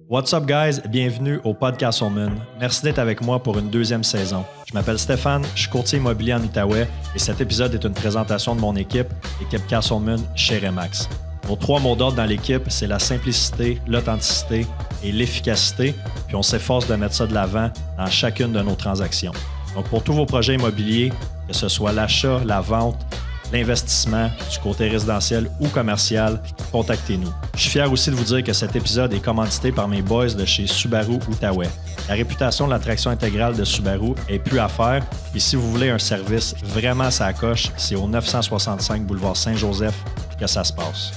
What's up guys, bienvenue au Podcast Moon. Merci d'être avec moi pour une deuxième saison. Je m'appelle Stéphane, je suis courtier immobilier en Outaouais et cet épisode est une présentation de mon équipe Castleman chez Remax. Nos 3 mots d'ordre dans l'équipe, c'est la simplicité, l'authenticité et l'efficacité, puis on s'efforce de mettre ça de l'avant dans chacune de nos transactions. Donc pour tous vos projets immobiliers, que ce soit l'achat, la vente, l'investissement, du côté résidentiel ou commercial, contactez-nous. Je suis fier aussi de vous dire que cet épisode est commandité par mes boys de chez Subaru Outaouais. La réputation de la traction intégrale de Subaru est plus à faire et si vous voulez un service vraiment à sa coche, c'est au 965 boulevard Saint-Joseph que ça se passe.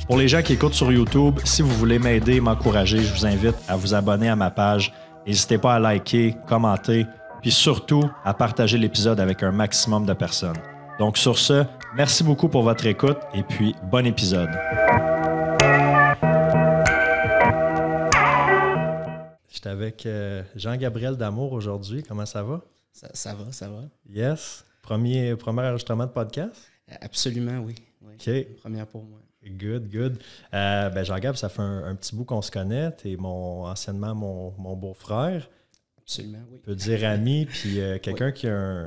Pour les gens qui écoutent sur YouTube, si vous voulez m'aider et m'encourager, je vous invite à vous abonner à ma page. N'hésitez pas à liker, commenter, puis surtout à partager l'épisode avec un maximum de personnes. Donc sur ce, merci beaucoup pour votre écoute et puis bon épisode. J'étais avec Jean-Gabriel Damour aujourd'hui. Comment ça va? Ça va. Yes. Premier enregistrement de podcast? Absolument, oui. OK. Première pour moi. Good. Jean-Gab, ça fait un petit bout qu'on se connaît. T'es anciennement mon beau-frère. Absolument, oui. On peut dire ami, puis quelqu'un qui a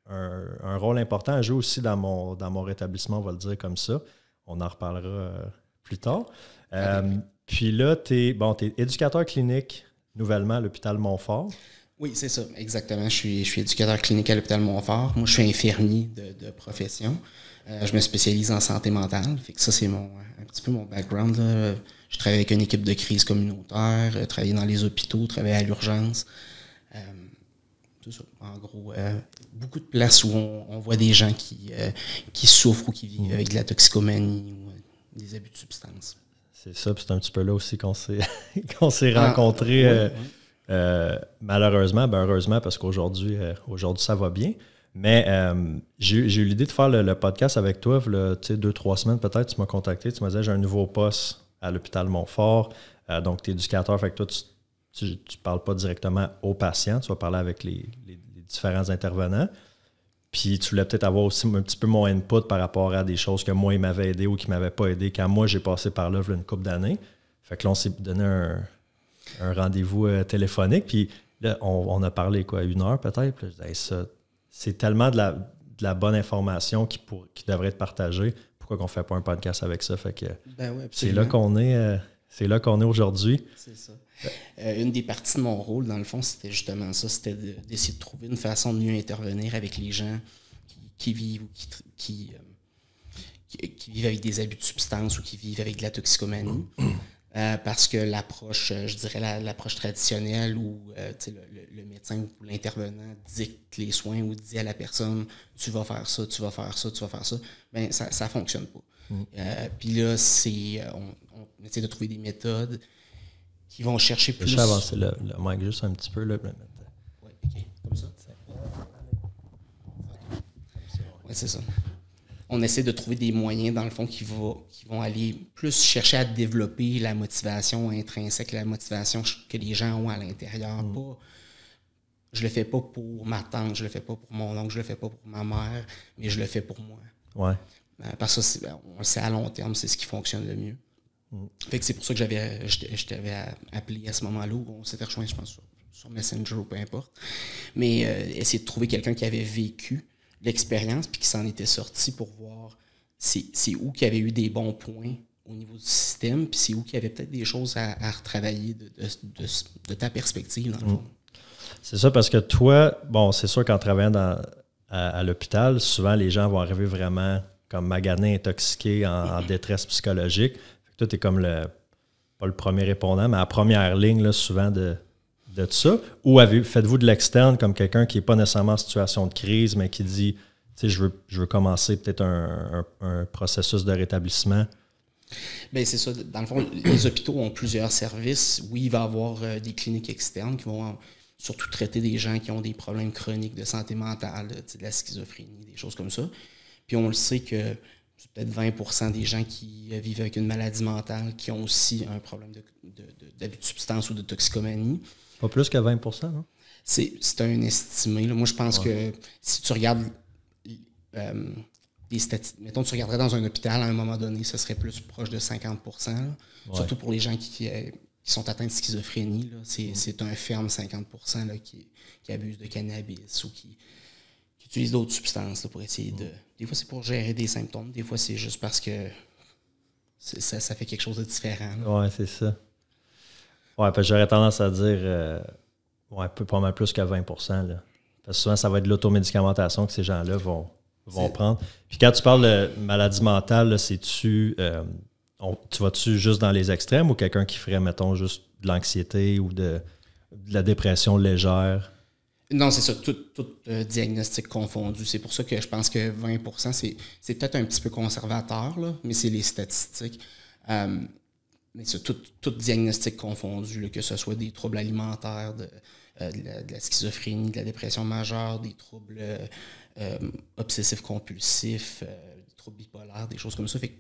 un rôle important à jouer aussi dans mon rétablissement, on va le dire comme ça. On en reparlera plus tard. Puis là, tu es éducateur clinique nouvellement à l'hôpital Montfort. Oui, c'est ça, exactement. Je suis éducateur clinique à l'hôpital Montfort. Moi, je suis infirmier de profession. Je me spécialise en santé mentale. Fait que ça, c'est un petit peu mon background, là. Je travaille avec une équipe de crise communautaire, travaillé dans les hôpitaux, travaillé à l'urgence. Tout ça. En gros, beaucoup de places où on voit des gens qui souffrent ou qui vivent avec de la toxicomanie ou des abus de substances. C'est ça, puis c'est un petit peu là aussi qu'on s'est rencontrés. Malheureusement, heureusement, parce qu'aujourd'hui, ça va bien. Mais j'ai eu l'idée de faire le podcast avec toi, là, 2-3 semaines peut-être, tu m'as contacté, tu m'as dit j'ai un nouveau poste à l'hôpital Montfort, donc tu es éducateur, fait que toi, tu ne parles pas directement aux patients, tu vas parler avec les différents intervenants. Puis tu voulais peut-être avoir aussi un petit peu mon input par rapport à des choses que moi, il m'avait aidé ou qui ne m'avaient pas aidé quand moi, j'ai passé par là une couple d'années. Fait que là, on s'est donné un rendez-vous téléphonique. Puis là, on a parlé 1 heure peut-être. Puis je disais, ça, c'est tellement de la bonne information qui devrait être partagée. Pourquoi qu'on ne fait pas un podcast avec ça? Fait que oui, c'est là qu'on est. C'est là qu'on est aujourd'hui. C'est ça. Une des parties de mon rôle, dans le fond, c'était justement ça, c'était d'essayer de trouver une façon de mieux intervenir avec les gens qui vivent ou qui vivent avec des abus de substances ou qui vivent avec de la toxicomanie. Parce que l'approche, je dirais l'approche traditionnelle où le médecin ou l'intervenant dicte les soins ou dit à la personne « tu vas faire ça, tu vas faire ça, tu vas faire ça », bien, ça ne fonctionne pas. Puis là, on essaie de trouver des méthodes qui vont chercher plus... Je vais avancer le mic juste un petit peu. Là. Oui, OK. Comme ça. Oui, c'est ça. On essaie de trouver des moyens, dans le fond, qui vont aller plus chercher à développer la motivation intrinsèque, la motivation que les gens ont à l'intérieur. Je le fais pas pour ma tante, je le fais pas pour mon oncle, je le fais pas pour ma mère, mais je le fais pour moi. Ouais. Parce que on le sait à long terme, c'est ce qui fonctionne le mieux. Fait que c'est pour ça que je t'avais appelé à ce moment-là où on s'était rejoint, je pense, sur Messenger ou peu importe. Mais essayer de trouver quelqu'un qui avait vécu l'expérience puis qui s'en était sorti pour voir c'est où qu'il y avait eu des bons points au niveau du système puis c'est où qu'il y avait peut-être des choses à retravailler de ta perspective, dans le fond. C'est ça, parce que toi, c'est sûr qu'en travaillant à l'hôpital, souvent les gens vont arriver vraiment comme maganés, intoxiqués, en détresse psychologique. Toi, tu es comme pas le premier répondant, mais à première ligne, là, souvent de ça. Ou faites-vous de l'externe comme quelqu'un qui n'est pas nécessairement en situation de crise, mais qui dit, tu sais, je veux commencer peut-être un processus de rétablissement? Bien, c'est ça. Dans le fond, les hôpitaux ont plusieurs services. Oui, il va y avoir des cliniques externes qui vont surtout traiter des gens qui ont des problèmes chroniques de santé mentale, de la schizophrénie, des choses comme ça. Puis on le sait que c'est peut-être 20% des gens qui vivent avec une maladie mentale qui ont aussi un problème d'abus de substance ou de toxicomanie. Pas plus que 20%, non? C'est un estimé. Là. Moi, je pense que si tu regardes des statistiques, mettons, tu regarderais dans un hôpital à un moment donné, ce serait plus proche de 50%. Surtout pour les gens qui sont atteints de schizophrénie, là, c'est un ferme 50% là, qui abuse de cannabis ou qui utilisent d'autres substances là, pour essayer de... Des fois, c'est pour gérer des symptômes. Des fois, c'est juste parce que ça fait quelque chose de différent. Oui, c'est ça. Ouais, parce que j'aurais tendance à dire pas mal plus que 20%. Là. Parce que souvent, ça va être de l'automédicamentation que ces gens-là vont prendre. Puis quand tu parles de maladie mentale, là, tu vas-tu juste dans les extrêmes ou quelqu'un qui ferait, mettons, juste de l'anxiété ou de la dépression légère? Non, c'est ça, tout diagnostic confondu. C'est pour ça que je pense que 20%, c'est peut-être un petit peu conservateur, là, mais c'est les statistiques. Mais c'est tout diagnostic confondu, là, que ce soit des troubles alimentaires, de la schizophrénie, de la dépression majeure, des troubles obsessifs-compulsifs, des troubles bipolaires, des choses comme ça. Fait que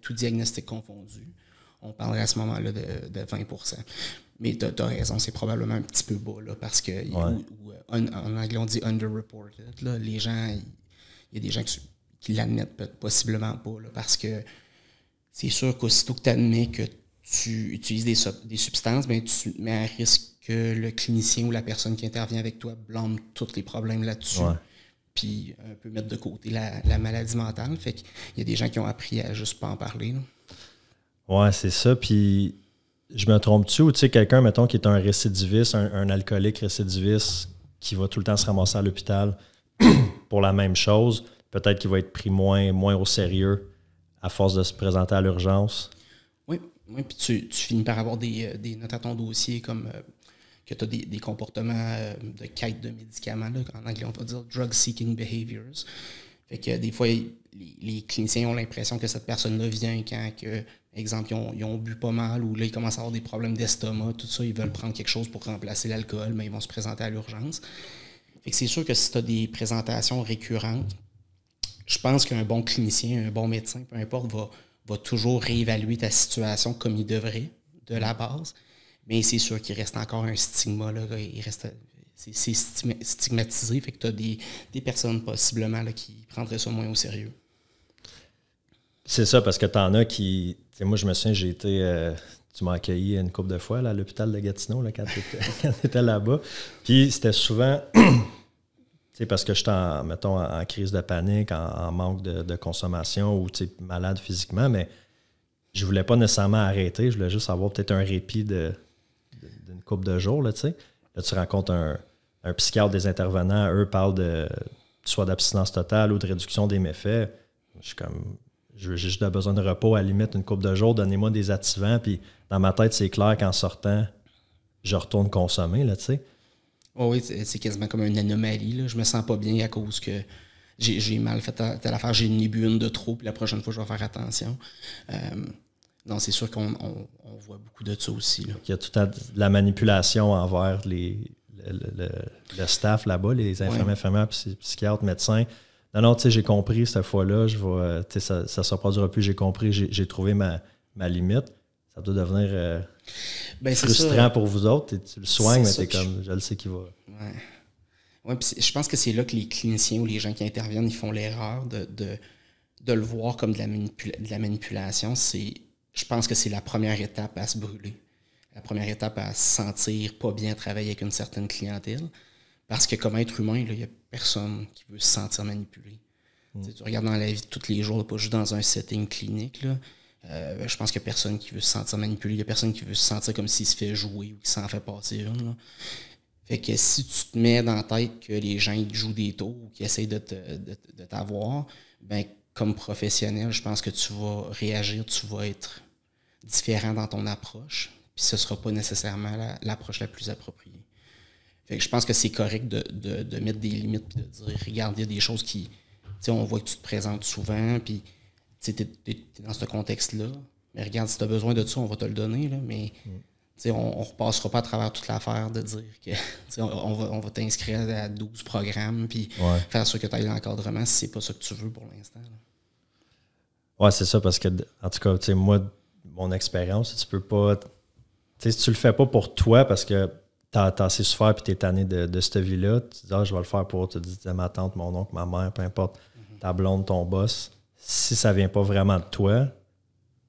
tout diagnostic confondu, on parlerait à ce moment-là de 20%. Mais tu as raison, c'est probablement un petit peu bas, là, parce que en anglais, on dit underreported. Là, les gens, il y a des gens qui l'admettent possiblement pas, là, parce que c'est sûr qu'aussitôt que tu admets que tu utilises des substances, ben, tu mets à risque que le clinicien ou la personne qui intervient avec toi blâme tous les problèmes là-dessus. Ouais. Puis un peu mettre de côté la maladie mentale. Fait qu'il y a des gens qui ont appris à juste pas en parler. Là. Ouais, c'est ça. Puis je me trompe-tu ou tu sais, quelqu'un, mettons, qui est un récidiviste, un alcoolique récidiviste qui va tout le temps se ramasser à l'hôpital pour la même chose, peut-être qu'il va être pris moins au sérieux à force de se présenter à l'urgence. Oui, puis tu finis par avoir des notes à ton dossier comme que tu as des comportements de quête de médicaments. Là, en anglais, on va dire « drug-seeking behaviors ». Fait que des fois, les cliniciens ont l'impression que cette personne-là vient quand, exemple, ils ont bu pas mal ou là, ils commencent à avoir des problèmes d'estomac, tout ça, ils veulent prendre quelque chose pour remplacer l'alcool, mais ils vont se présenter à l'urgence. Fait que c'est sûr que si tu as des présentations récurrentes, je pense qu'un bon clinicien, un bon médecin, peu importe, va toujours réévaluer ta situation comme il devrait, de la base. Mais c'est sûr qu'il reste encore un stigma, là, c'est stigmatisé, fait que tu as des personnes possiblement là, qui prendraient ça moins au sérieux. C'est ça, parce que tu en as qui... Moi, je me souviens, j'ai été... tu m'as accueilli une couple de fois là, à l'hôpital de Gatineau là, quand tu étais là-bas. Puis c'était souvent... parce que j'étais en crise de panique, en manque de consommation ou malade physiquement, mais je voulais pas nécessairement arrêter. Je voulais juste avoir peut-être un répit d'une couple de jours. Là, là, tu rencontres un psychiatre, des intervenants, eux parlent soit d'abstinence totale ou de réduction des méfaits. Je suis comme... J'ai juste besoin de repos, à la limite, une couple de jours, donnez-moi des activants, puis dans ma tête, c'est clair qu'en sortant, je retourne consommer, là, tu sais. Oh oui, c'est quasiment comme une anomalie, là. Je me sens pas bien à cause que j'ai mal fait telle affaire, j'ai bu une de trop, puis la prochaine fois, je vais faire attention. Non, c'est sûr qu'on voit beaucoup de ça aussi, là. Il y a toute la manipulation envers le staff là-bas, les infirmières, psychiatres, médecins. Non, tu sais, j'ai compris cette fois-là, ça ne se reproduira plus, j'ai compris, j'ai trouvé ma limite. Ça doit devenir frustrant pour vous autres. Tu le soignes, mais t'es comme, je le sais qu'il va. Ouais, puis je pense que c'est là que les cliniciens ou les gens qui interviennent, ils font l'erreur de le voir comme de la manipulation. Je pense que c'est la première étape à se brûler. La première étape à se sentir pas bien travailler avec une certaine clientèle. Parce que comme être humain, il n'y a personne qui veut se sentir manipulé. Tu regardes dans la vie de tous les jours, pas juste dans un setting clinique. Là, je pense qu'il n'y a personne qui veut se sentir manipulé. Il n'y a personne qui veut se sentir comme s'il se fait jouer ou qu'il s'en fait passer une. Là. Fait que si tu te mets dans la tête que les gens ils jouent des tours ou qu'ils essayent de t'avoir, ben, comme professionnel, je pense que tu vas réagir, tu vas être différent dans ton approche. Puis ce ne sera pas nécessairement l'approche la plus appropriée. Fait que je pense que c'est correct de mettre des limites et de dire, regarde, il y a des choses qui... On voit que tu te présentes souvent, puis tu es dans ce contexte-là. Mais regarde, si tu as besoin de ça, on va te le donner. Là, mais on ne repassera pas à travers toute l'affaire de dire que on va t'inscrire à 12 programmes puis faire sûr que tu ailles l'encadrement si c'est pas ça que tu veux pour l'instant. Oui, c'est ça, parce que, en tout cas, moi, mon expérience, tu peux pas... Si tu le fais pas pour toi, parce que t'as assez souffert et t'es tanné de cette vie-là, tu dis, je vais le faire pour, tu dis, ma tante, mon oncle, ma mère, peu importe, ta blonde, ton boss. Si ça vient pas vraiment de toi,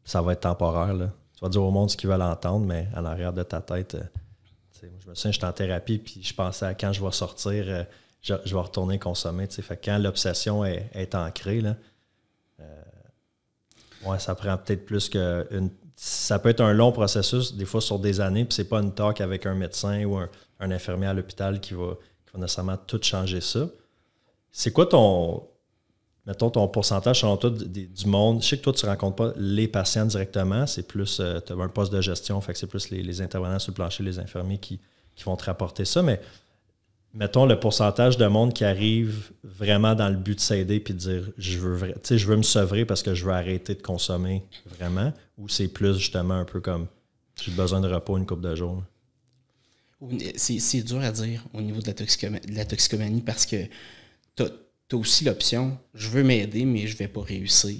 ça va être temporaire, là. vas dire au monde ce qu'ils veulent entendre, mais à l'arrière de ta tête, je me souviens, j'étais en thérapie, puis je pensais à quand je vais sortir, je vais retourner consommer. Fait que quand l'obsession est ancrée, là, ouais, ça prend peut-être plus ça peut être un long processus, des fois sur des années, puis c'est pas une talk avec un médecin ou un infirmier à l'hôpital qui va nécessairement tout changer ça. C'est quoi ton pourcentage selon toi du monde? Je sais que toi, tu ne rencontres pas les patients directement, c'est plus, tu as un poste de gestion, fait que c'est plus les intervenants sur le plancher, les infirmiers qui vont te rapporter ça, mais mettons le pourcentage de monde qui arrive vraiment dans le but de s'aider puis de dire je veux me sevrer parce que je veux arrêter de consommer vraiment, ou c'est plus justement un peu comme j'ai besoin de repos une couple de jours? C'est dur à dire au niveau de la toxicomanie parce que tu as aussi l'option je veux m'aider mais je vais pas réussir.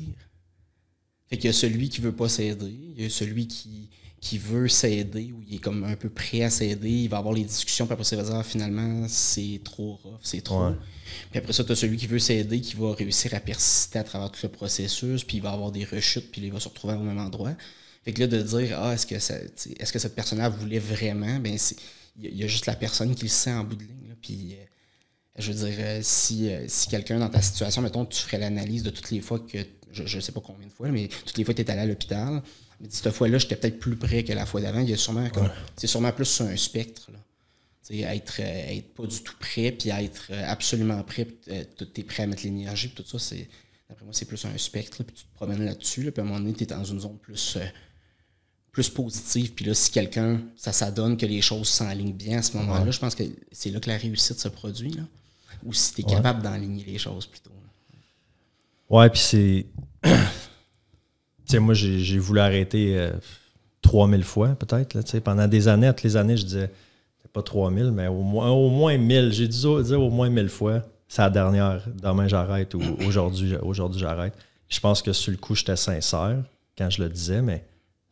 Fait qu'il y a celui qui veut pas s'aider, il y a celui qui veut s'aider ou il est comme un peu prêt à s'aider, il va avoir les discussions, puis après ça, il va dire finalement, c'est trop rough, c'est trop. Ouais. Puis après ça, tu as celui qui veut s'aider, qui va réussir à persister à travers tout le processus, puis il va avoir des rechutes, puis il va se retrouver au même endroit. Fait que là, de dire est-ce que cette personne-là voulait vraiment, ben il y a juste la personne qui le sent en bout de ligne. Là, puis je veux dire, si quelqu'un dans ta situation, mettons, tu ferais l'analyse de toutes les fois que, je ne sais pas combien de fois, mais toutes les fois que tu es allé à l'hôpital, mais cette fois-là, j'étais peut-être plus près que la fois d'avant. Il y a sûrement c'est sûrement plus sur un spectre. Là. Être pas du tout prêt, puis être absolument prêt, tu es prêt à mettre l'énergie, puis tout ça, d'après moi, c'est plus un spectre, là, puis tu te promènes là-dessus, là, puis à un moment donné, tu es dans une zone plus positive, puis là, si quelqu'un, ça donne que les choses s'enlignent bien à ce moment-là, je pense que c'est là que la réussite se produit, là. Ou si tu es capable d'enligner les choses plutôt. Là. Ouais, puis c'est... Tu sais, moi, j'ai voulu arrêter 3000 fois, peut-être. Là, pendant des années, toutes les années, je disais, pas 3000, mais au moins 1000. J'ai dû dire au moins 1000 fois. C'est la dernière. Demain, j'arrête ou aujourd'hui, j'arrête. Je pense que sur le coup, j'étais sincère quand je le disais, mais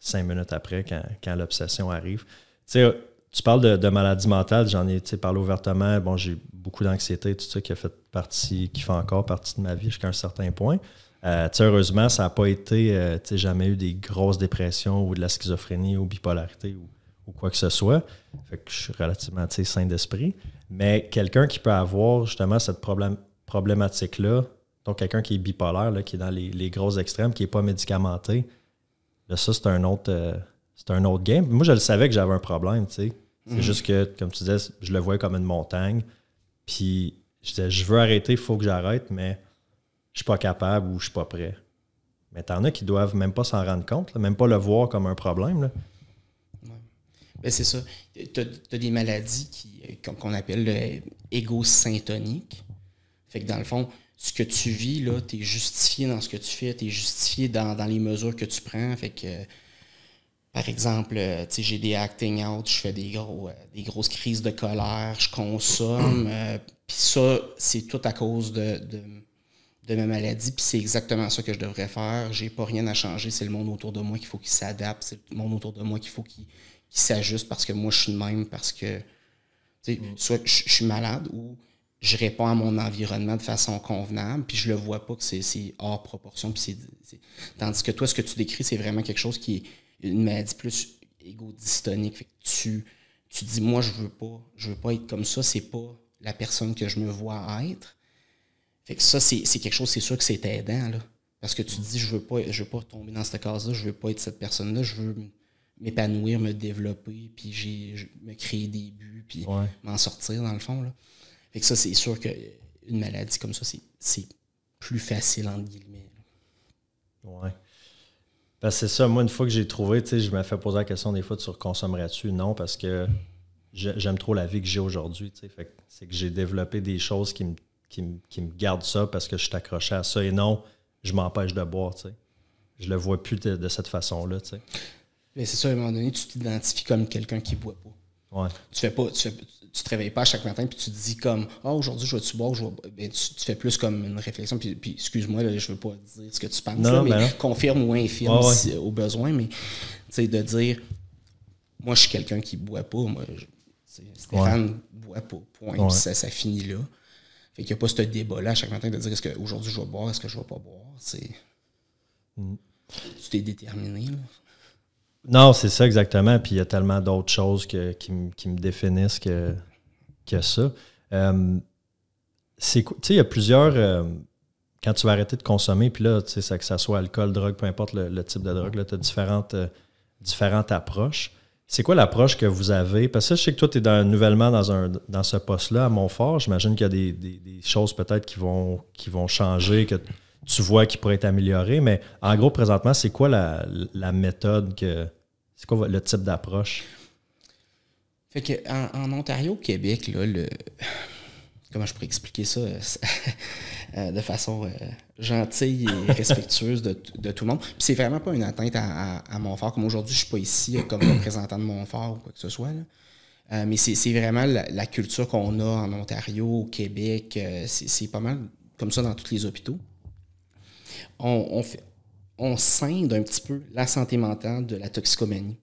5 minutes après, quand l'obsession arrive. Tu sais, tu parles de maladie mentale, j'en ai parlé ouvertement. Bon, j'ai beaucoup d'anxiété, tout ça qui fait encore partie de ma vie jusqu'à un certain point. Heureusement, ça n'a pas été, jamais eu des grosses dépressions ou de la schizophrénie ou bipolarité ou quoi que ce soit. Fait que je suis relativement sain d'esprit. Mais quelqu'un qui peut avoir justement cette problématique-là, donc quelqu'un qui est bipolaire, là, qui est dans les gros extrêmes, qui n'est pas médicamenté, là, ça, c'est un autre game. Moi, je le savais que j'avais un problème, tu sais. C'est juste que, comme tu disais, je le voyais comme une montagne. Puis je disais, je veux arrêter, il faut que j'arrête, mais je suis pas capable ou je suis pas prêt. Mais t'en as qui doivent même pas s'en rendre compte, là, même pas le voir comme un problème. Là. Ouais. Ben c'est ça. Tu as des maladies qu'on appelle égosyntoniques. Fait que dans le fond, ce que tu vis, là, tu es justifié dans ce que tu fais, tu es justifié dans les mesures que tu prends. Fait que, par exemple, j'ai des acting out, je fais des grosses crises de colère, je consomme. Puis ça, c'est tout à cause de ma maladie, puis c'est exactement ça que je devrais faire. J'ai pas rien à changer, c'est le monde autour de moi qu'il faut qu'il s'adapte, c'est le monde autour de moi qu'il faut qu'il s'ajuste parce que moi, je suis de même, parce que soit je suis malade ou je réponds à mon environnement de façon convenable, puis je le vois pas que c'est hors proportion. Puis tandis que toi, ce que tu décris, c'est vraiment quelque chose qui est une maladie plus égodystonique. Fait que tu dis, moi, je veux pas être comme ça, c'est pas la personne que je me vois être. Fait que ça, c'est quelque chose, c'est sûr que c'est aidant, là. Parce que tu te dis, je veux pas tomber dans cette case-là, je veux pas être cette personne-là, je veux m'épanouir, me développer, puis me créer des buts, puis m'en sortir, dans le fond, là. Fait que ça, c'est sûr qu'une maladie comme ça, c'est plus facile, entre guillemets. Ouais. Ben, c'est ça, moi, une fois que j'ai trouvé, je me fais poser la question des fois, tu reconsommerais-tu? Non, parce que j'aime trop la vie que j'ai aujourd'hui, fait que c'est que j'ai développé des choses qui me gardent ça parce que je suis accroché à ça et non, je m'empêche de boire, tu sais. Je le vois plus de cette façon-là, tu sais. Mais c'est ça, à un moment donné, tu t'identifies comme quelqu'un qui boit pas. Ouais. Tu te réveilles pas chaque matin puis tu te dis comme aujourd'hui je vais-tu boire, ben, tu fais plus comme une réflexion puis excuse-moi là, je veux pas dire ce que tu penses là, mais confirme ou infirme au besoin, mais tu sais, de dire moi je suis quelqu'un qui boit pas, moi Stéphane boit pas, point, puis ça finit là. Fait qu'il n'y a pas ce débat-là à chaque matin de dire est-ce qu'aujourd'hui je vais boire, est-ce que je vais pas boire, tu t'es déterminé là. Non, c'est ça exactement. Puis il y a tellement d'autres choses qui me définissent que ça. Tu sais, il y a plusieurs... quand tu vas arrêter de consommer, puis là, tu sais, que ça soit alcool, drogue, peu importe le type de drogue, tu as différentes approches. C'est quoi l'approche que vous avez? Parce que je sais que toi, tu es nouvellement dans ce poste-là à Montfort. J'imagine qu'il y a des choses peut-être qui vont changer, que tu vois qui pourraient être améliorées. Mais en gros, présentement, c'est quoi la méthode c'est quoi le type d'approche? Fait que en Ontario, au Québec, là, comment je pourrais expliquer ça de façon gentille et respectueuse de tout le monde. Puis c'est vraiment pas une atteinte à Montfort. Comme aujourd'hui, je suis pas ici comme représentant de Montfort ou quoi que ce soit, là. Mais c'est vraiment la culture qu'on a en Ontario, au Québec. C'est pas mal comme ça dans tous les hôpitaux. On scinde un petit peu la santé mentale de la toxicomanie.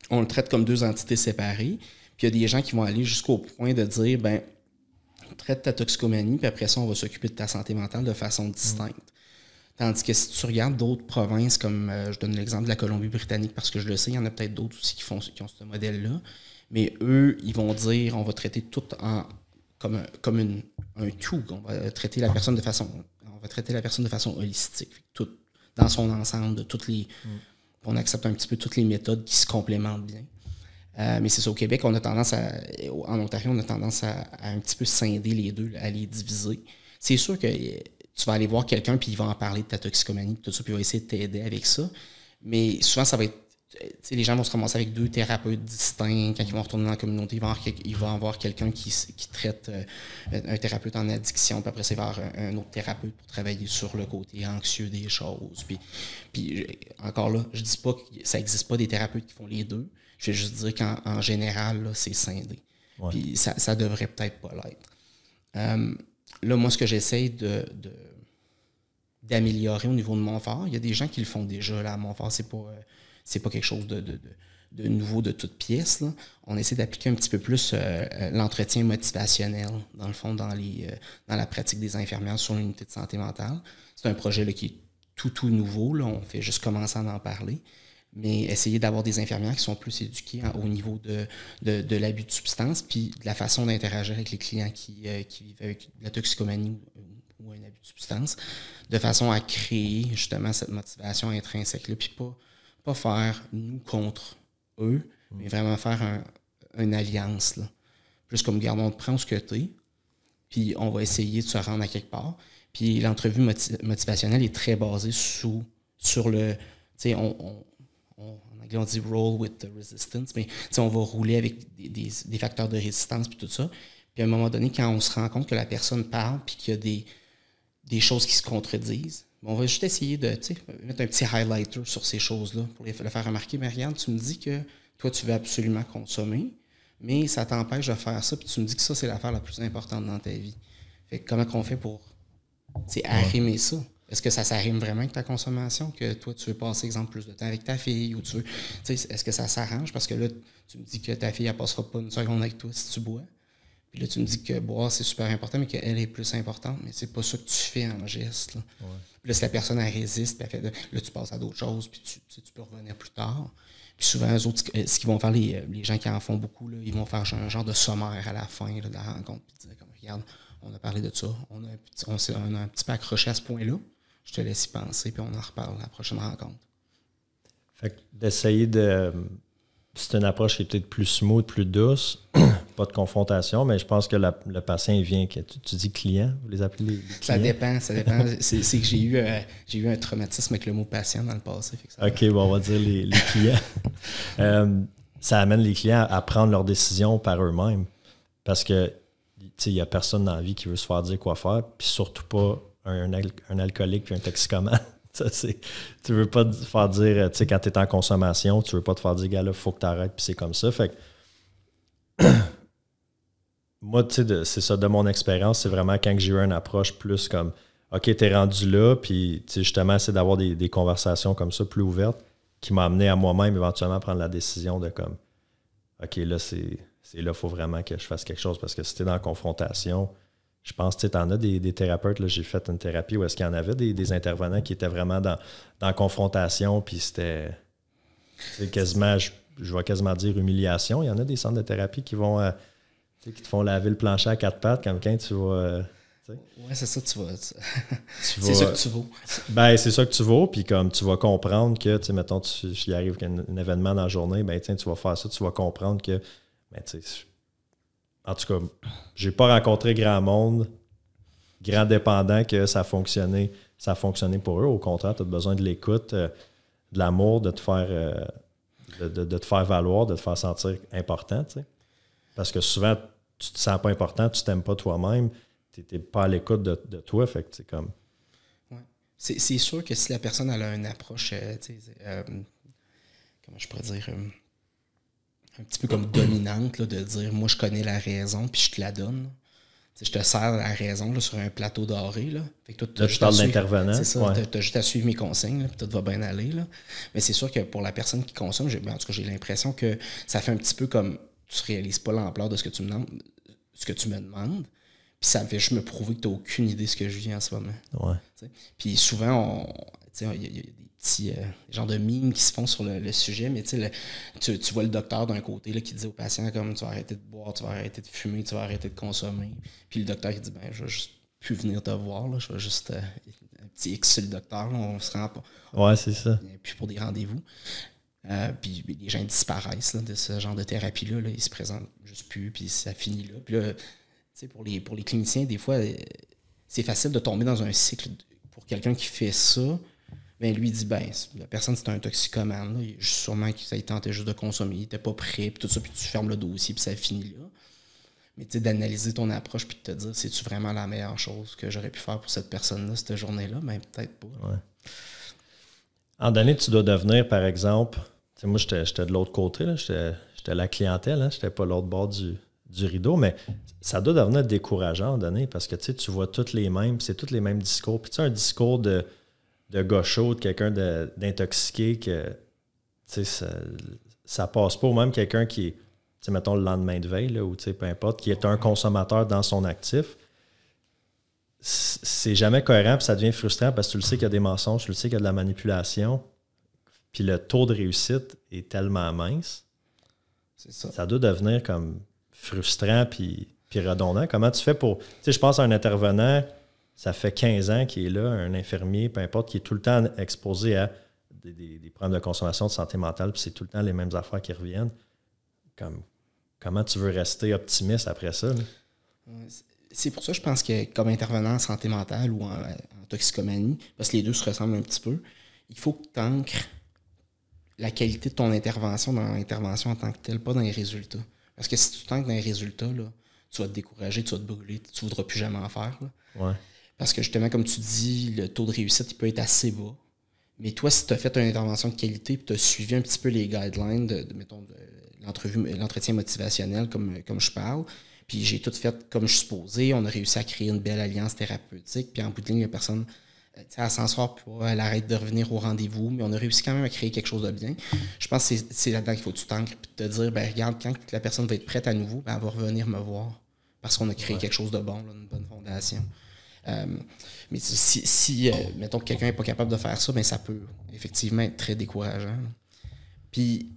On le traite comme deux entités séparées. Puis il y a des gens qui vont aller jusqu'au point de dire, ben, traite ta toxicomanie, puis après ça, on va s'occuper de ta santé mentale de façon distincte. Tandis que si tu regardes d'autres provinces, comme je donne l'exemple de la Colombie-Britannique, parce que je le sais, il y en a peut-être d'autres aussi qui ont ce modèle-là, mais eux, ils vont dire, on va traiter tout comme un tout. On va traiter la personne de façon holistique, tout dans son ensemble, de toutes les... On accepte un petit peu toutes les méthodes qui se complémentent bien. Mais c'est ça, au Québec, en Ontario, on a tendance à un petit peu scinder les deux, à les diviser. C'est sûr que tu vas aller voir quelqu'un puis il va en parler de ta toxicomanie, tout ça, puis il va essayer de t'aider avec ça. Mais souvent, ça va être... Les gens vont se ramasser avec deux thérapeutes distincts. Quand ils vont retourner dans la communauté, il va y avoir quelqu'un qui traite un thérapeute en addiction, puis après, il va y avoir un autre thérapeute pour travailler sur le côté anxieux des choses. Puis encore là, je dis pas que ça n'existe pas des thérapeutes qui font les deux. Je vais juste dire qu'en général, là, c'est scindé. Ouais. Puis ça devrait peut-être pas l'être. Là, moi, ce que j'essaie d'améliorer au niveau de Montfort, il y a des gens qui le font déjà là, à Montfort. C'est pas quelque chose de nouveau de toute pièce, là. On essaie d'appliquer un petit peu plus l'entretien motivationnel, dans le fond, dans la pratique des infirmières sur l'unité de santé mentale. C'est un projet là, qui est tout nouveau. Là. On fait juste commencer à en parler. Mais essayer d'avoir des infirmières qui sont plus éduquées au niveau de l'abus de substances puis de la façon d'interagir avec les clients qui vivent avec de la toxicomanie ou un abus de substance, de façon à créer justement cette motivation intrinsèque-là, puis pas faire nous contre eux, mais vraiment faire une alliance. Là. Plus comme, regarde, on te prend ce que t'es, puis on va essayer de se rendre à quelque part. Puis l'entrevue motivationnelle est très basée sur le... Tu sais, en anglais, on dit « roll with the resistance », mais on va rouler avec des facteurs de résistance puis tout ça. Puis à un moment donné, quand on se rend compte que la personne parle puis qu'il y a des choses qui se contredisent, on va juste essayer de mettre un petit highlighter sur ces choses-là pour le faire remarquer. Mais regarde, tu me dis que toi, tu veux absolument consommer, mais ça t'empêche de faire ça, puis tu me dis que ça, c'est l'affaire la plus importante dans ta vie. Fait que comment qu'on fait pour arrimer ça? Est-ce que ça s'arrime vraiment avec ta consommation? Que toi, tu veux passer, exemple, plus de temps avec ta fille? Ou tu veux, est-ce que ça s'arrange? Parce que là, tu me dis que ta fille, elle passera pas une seconde avec toi si tu bois. Puis là, tu me dis que boire, c'est super important, mais qu'elle est plus importante. Mais c'est pas ça que tu fais en geste. Là. Ouais. Puis là, si la personne, elle résiste, puis là, tu passes à d'autres choses, puis tu peux revenir plus tard. Puis souvent, eux autres, ce qu'ils vont faire, les gens qui en font beaucoup, là, ils vont faire un genre de sommaire à la fin là, de la rencontre. Puis dire, comme, regarde, on a parlé de ça. On a un petit peu accroché à ce point-là. Je te laisse y penser, puis on en reparle à la prochaine rencontre. Fait que d'essayer de... C'est une approche qui est peut-être plus smooth, plus douce, pas de confrontation, mais je pense que le patient, il vient... Tu dis client, vous les appelez les clients? Ça dépend. C'est que j'ai eu un traumatisme avec le mot patient dans le passé. Fait que ça OK, bon, on va dire les clients. Ça amène les clients à prendre leurs décisions par eux-mêmes, parce que il n'y a personne dans la vie qui veut se faire dire quoi faire, puis surtout pas un alcoolique puis un toxicomane. Tu veux pas te faire dire, tu sais, quand tu es en consommation, tu veux pas te faire dire, gars, là, il faut que tu arrêtes, puis c'est comme ça. Fait que, moi, tu sais, c'est ça, de mon expérience, c'est vraiment quand j'ai eu une approche plus comme, OK, t'es rendu là, puis tu sais, justement, c'est d'avoir des conversations comme ça, plus ouvertes, qui m'a amené à moi-même éventuellement prendre la décision de comme, OK, là, c'est là, il faut vraiment que je fasse quelque chose, parce que si t'es dans la confrontation, je pense que tu en as des thérapeutes. Là, j'ai fait une thérapie où est-ce qu'il y en avait des intervenants qui étaient vraiment dans la confrontation, puis c'était... C'est quasiment, je vais quasiment dire humiliation. Il y en a des centres de thérapie qui vont qui te font laver le plancher à quatre pattes comme quand tu vas. Oui, c'est ça, tu vas. C'est ça que tu vaux. Ben, c'est ça que tu vaux, puis comme tu vas comprendre que, tu sais, mettons, s'il arrive un événement dans la journée, ben, tu vas faire ça, tu vas comprendre que, ben, tu sais, en tout cas, j'ai pas rencontré grand monde, grand dépendant, que ça a fonctionné pour eux. Au contraire, tu as besoin de l'écoute, de l'amour, de te faire de te faire valoir, de te faire sentir important, tu sais. Parce que souvent, tu te sens pas important, tu t'aimes pas toi-même, tu n'es pas à l'écoute de toi, fait que c'est comme... Ouais. C'est sûr que si la personne elle a une approche, comment je pourrais dire, un petit peu comme dominante, là, de dire « moi, je connais la raison, puis je te la donne ». Je te sers la raison là, sur un plateau doré. Là. Fait que toi, là, tu parles d'intervenant. C'est ça, ouais. tu as juste à suivre mes consignes, là, puis tout va bien aller. Là. Mais c'est sûr que pour la personne qui consomme, en tout cas, j'ai l'impression que ça fait un petit peu comme tu ne réalises pas l'ampleur de ce que tu me demandes. Puis ça me fait juste me prouver que tu n'as aucune idée de ce que je vis en ce moment. Ouais. T'sais. Puis souvent, il y a des petits genres de mimes qui se font sur le sujet, mais tu vois le docteur d'un côté là, qui dit au patient comme tu vas arrêter de boire, tu vas arrêter de fumer, tu vas arrêter de consommer. Puis le docteur qui dit je vais juste plus venir te voir, là, je vais juste un petit X sur le docteur, là, on se rend pas. Ouais, c'est ça. Puis pour des rendez-vous. Puis les gens disparaissent là, de ce genre de thérapie-là, là, ils se présentent juste plus, puis ça finit là. Puis là, pour les cliniciens, des fois, c'est facile de tomber dans un cycle. Pour quelqu'un qui fait ça, ben lui dit la personne c'est un toxicomane, là. Sûrement que ça il tentait juste de consommer, il n'était pas prêt, puis tout ça, puis tu fermes le dossier, puis ça finit là. Mais tu sais, d'analyser ton approche, puis de te dire c'est-tu vraiment la meilleure chose que j'aurais pu faire pour cette personne-là, cette journée-là? Ben peut-être pas. Ouais. En donné, tu dois devenir, par exemple, moi j'étais de l'autre côté, là, j'étais la clientèle, hein, j'étais pas l'autre bord du rideau, mais ça doit devenir décourageant en donné parce que tu vois toutes les mêmes, c'est tous les mêmes discours. Puis tu sais, un discours de gaucho, de quelqu'un d'intoxiqué, que ça passe pas. Ou même quelqu'un qui est, mettons le lendemain de veille, là, ou peu importe, qui est un consommateur dans son actif, c'est jamais cohérent, puis ça devient frustrant parce que tu le sais qu'il y a des mensonges, tu le sais qu'il y a de la manipulation, puis le taux de réussite est tellement mince. C'est ça. Ça doit devenir comme frustrant puis redondant. Comment tu fais pour... Tu sais, je pense à un intervenant, ça fait 15 ans qu'il est là, un infirmier, peu importe, qui est tout le temps exposé à des problèmes de consommation, de santé mentale, puis c'est tout le temps les mêmes affaires qui reviennent. Comment tu veux rester optimiste après ça? Là? C'est pour ça, je pense que comme intervenant en santé mentale ou en toxicomanie, parce que les deux se ressemblent un petit peu, il faut que tu ancres la qualité de ton intervention dans l'intervention en tant que telle, pas dans les résultats. Parce que si tu t'ancres dans les résultats, là, tu vas te décourager, tu vas te brûler, tu ne voudras plus jamais en faire. Là. Ouais. Parce que justement, comme tu dis, le taux de réussite il peut être assez bas. Mais toi, si tu as fait une intervention de qualité et tu as suivi un petit peu les guidelines de l'entretien motivationnel comme je parle, puis j'ai tout fait comme je suis supposé, on a réussi à créer une belle alliance thérapeutique, puis en bout de ligne, la personne, elle s'en sort pas, elle arrête de revenir au rendez-vous, mais on a réussi quand même à créer quelque chose de bien. Je pense que c'est là-dedans qu'il faut que tu t'ancres et te dire, regarde, quand la personne va être prête à nouveau, elle va revenir me voir parce qu'on a créé quelque chose de bon, là, une bonne fondation. Mais si mettons que quelqu'un n'est pas capable de faire ça, ça peut effectivement être très décourageant. Là. Puis,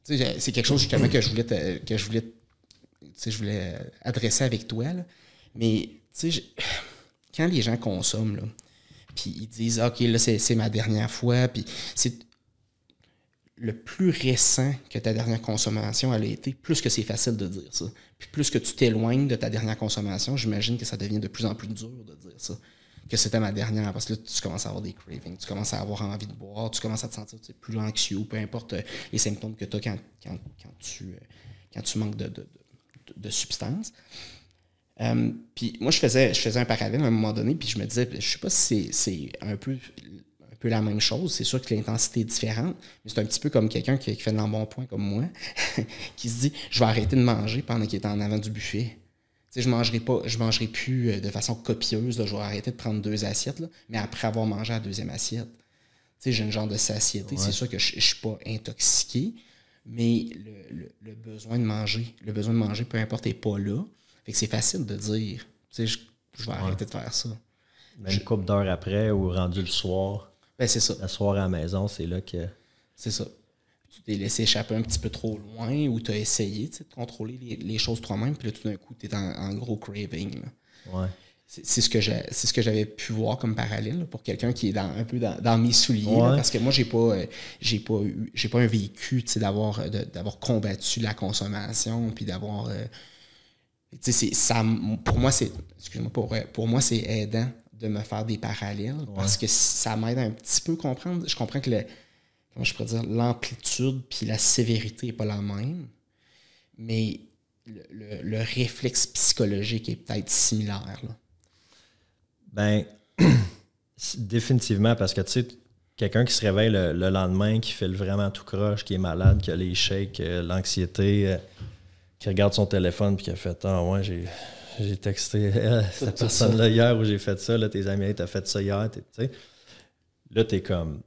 c'est quelque chose justement que je voulais adresser avec toi. Là. Mais, quand les gens consomment, là, puis ils disent « OK, là, c'est ma dernière fois », puis c'est le plus récent que ta dernière consommation elle a été, plus que c'est facile de dire ça. Puis plus que tu t'éloignes de ta dernière consommation, j'imagine que ça devient de plus en plus dur de dire ça. Que c'était ma dernière, parce que là, tu commences à avoir des cravings, tu commences à avoir envie de boire, tu commences à te sentir plus anxieux, peu importe les symptômes que tu as quand tu manques de substances. Puis moi, je faisais un parallèle à un moment donné, puis je me disais, je sais pas si c'est un peu la même chose. C'est sûr que l'intensité est différente, mais c'est un petit peu comme quelqu'un qui fait de l'embonpoint comme moi, qui se dit, je vais arrêter de manger pendant qu'il est en avant du buffet. Je mangerai plus de façon copieuse, là, je vais arrêter de prendre 2 assiettes, là, mais après avoir mangé la 2e assiette. J'ai une genre de satiété. Ouais. C'est sûr que je ne suis pas intoxiqué, mais le besoin de manger, peu importe, n'est pas là. Fait que c'est facile de dire, je vais arrêter de faire ça. Même une couple d'heures après ou rendu le soir. C'est ça. Le soir à la maison, c'est là que... C'est ça. t'es laissé échapper un petit peu trop loin ou tu as essayé de contrôler les choses toi-même, puis là, tout d'un coup, tu es en gros craving. Là. Ouais. C'est ce que j'avais pu voir comme parallèle là, pour quelqu'un qui est un peu dans mes souliers. Là, parce que moi, j'ai pas un vécu d'avoir combattu la consommation, puis d'avoir... pour moi, c'est aidant de me faire des parallèles parce que ça m'aide un petit peu à comprendre. Je comprends que comment je pourrais dire, l'amplitude puis la sévérité n'est pas la même, mais le réflexe psychologique est peut-être similaire. Là. Ben, définitivement, parce que tu sais, quelqu'un qui se réveille le lendemain, qui fait vraiment tout croche, qui est malade, qui a les shakes, l'anxiété, qui regarde son téléphone puis qui a fait « Ah ouais, j'ai texté cette personne-là hier ou j'ai fait ça, là, tes amis, t'as fait ça hier. » Là, t'es comme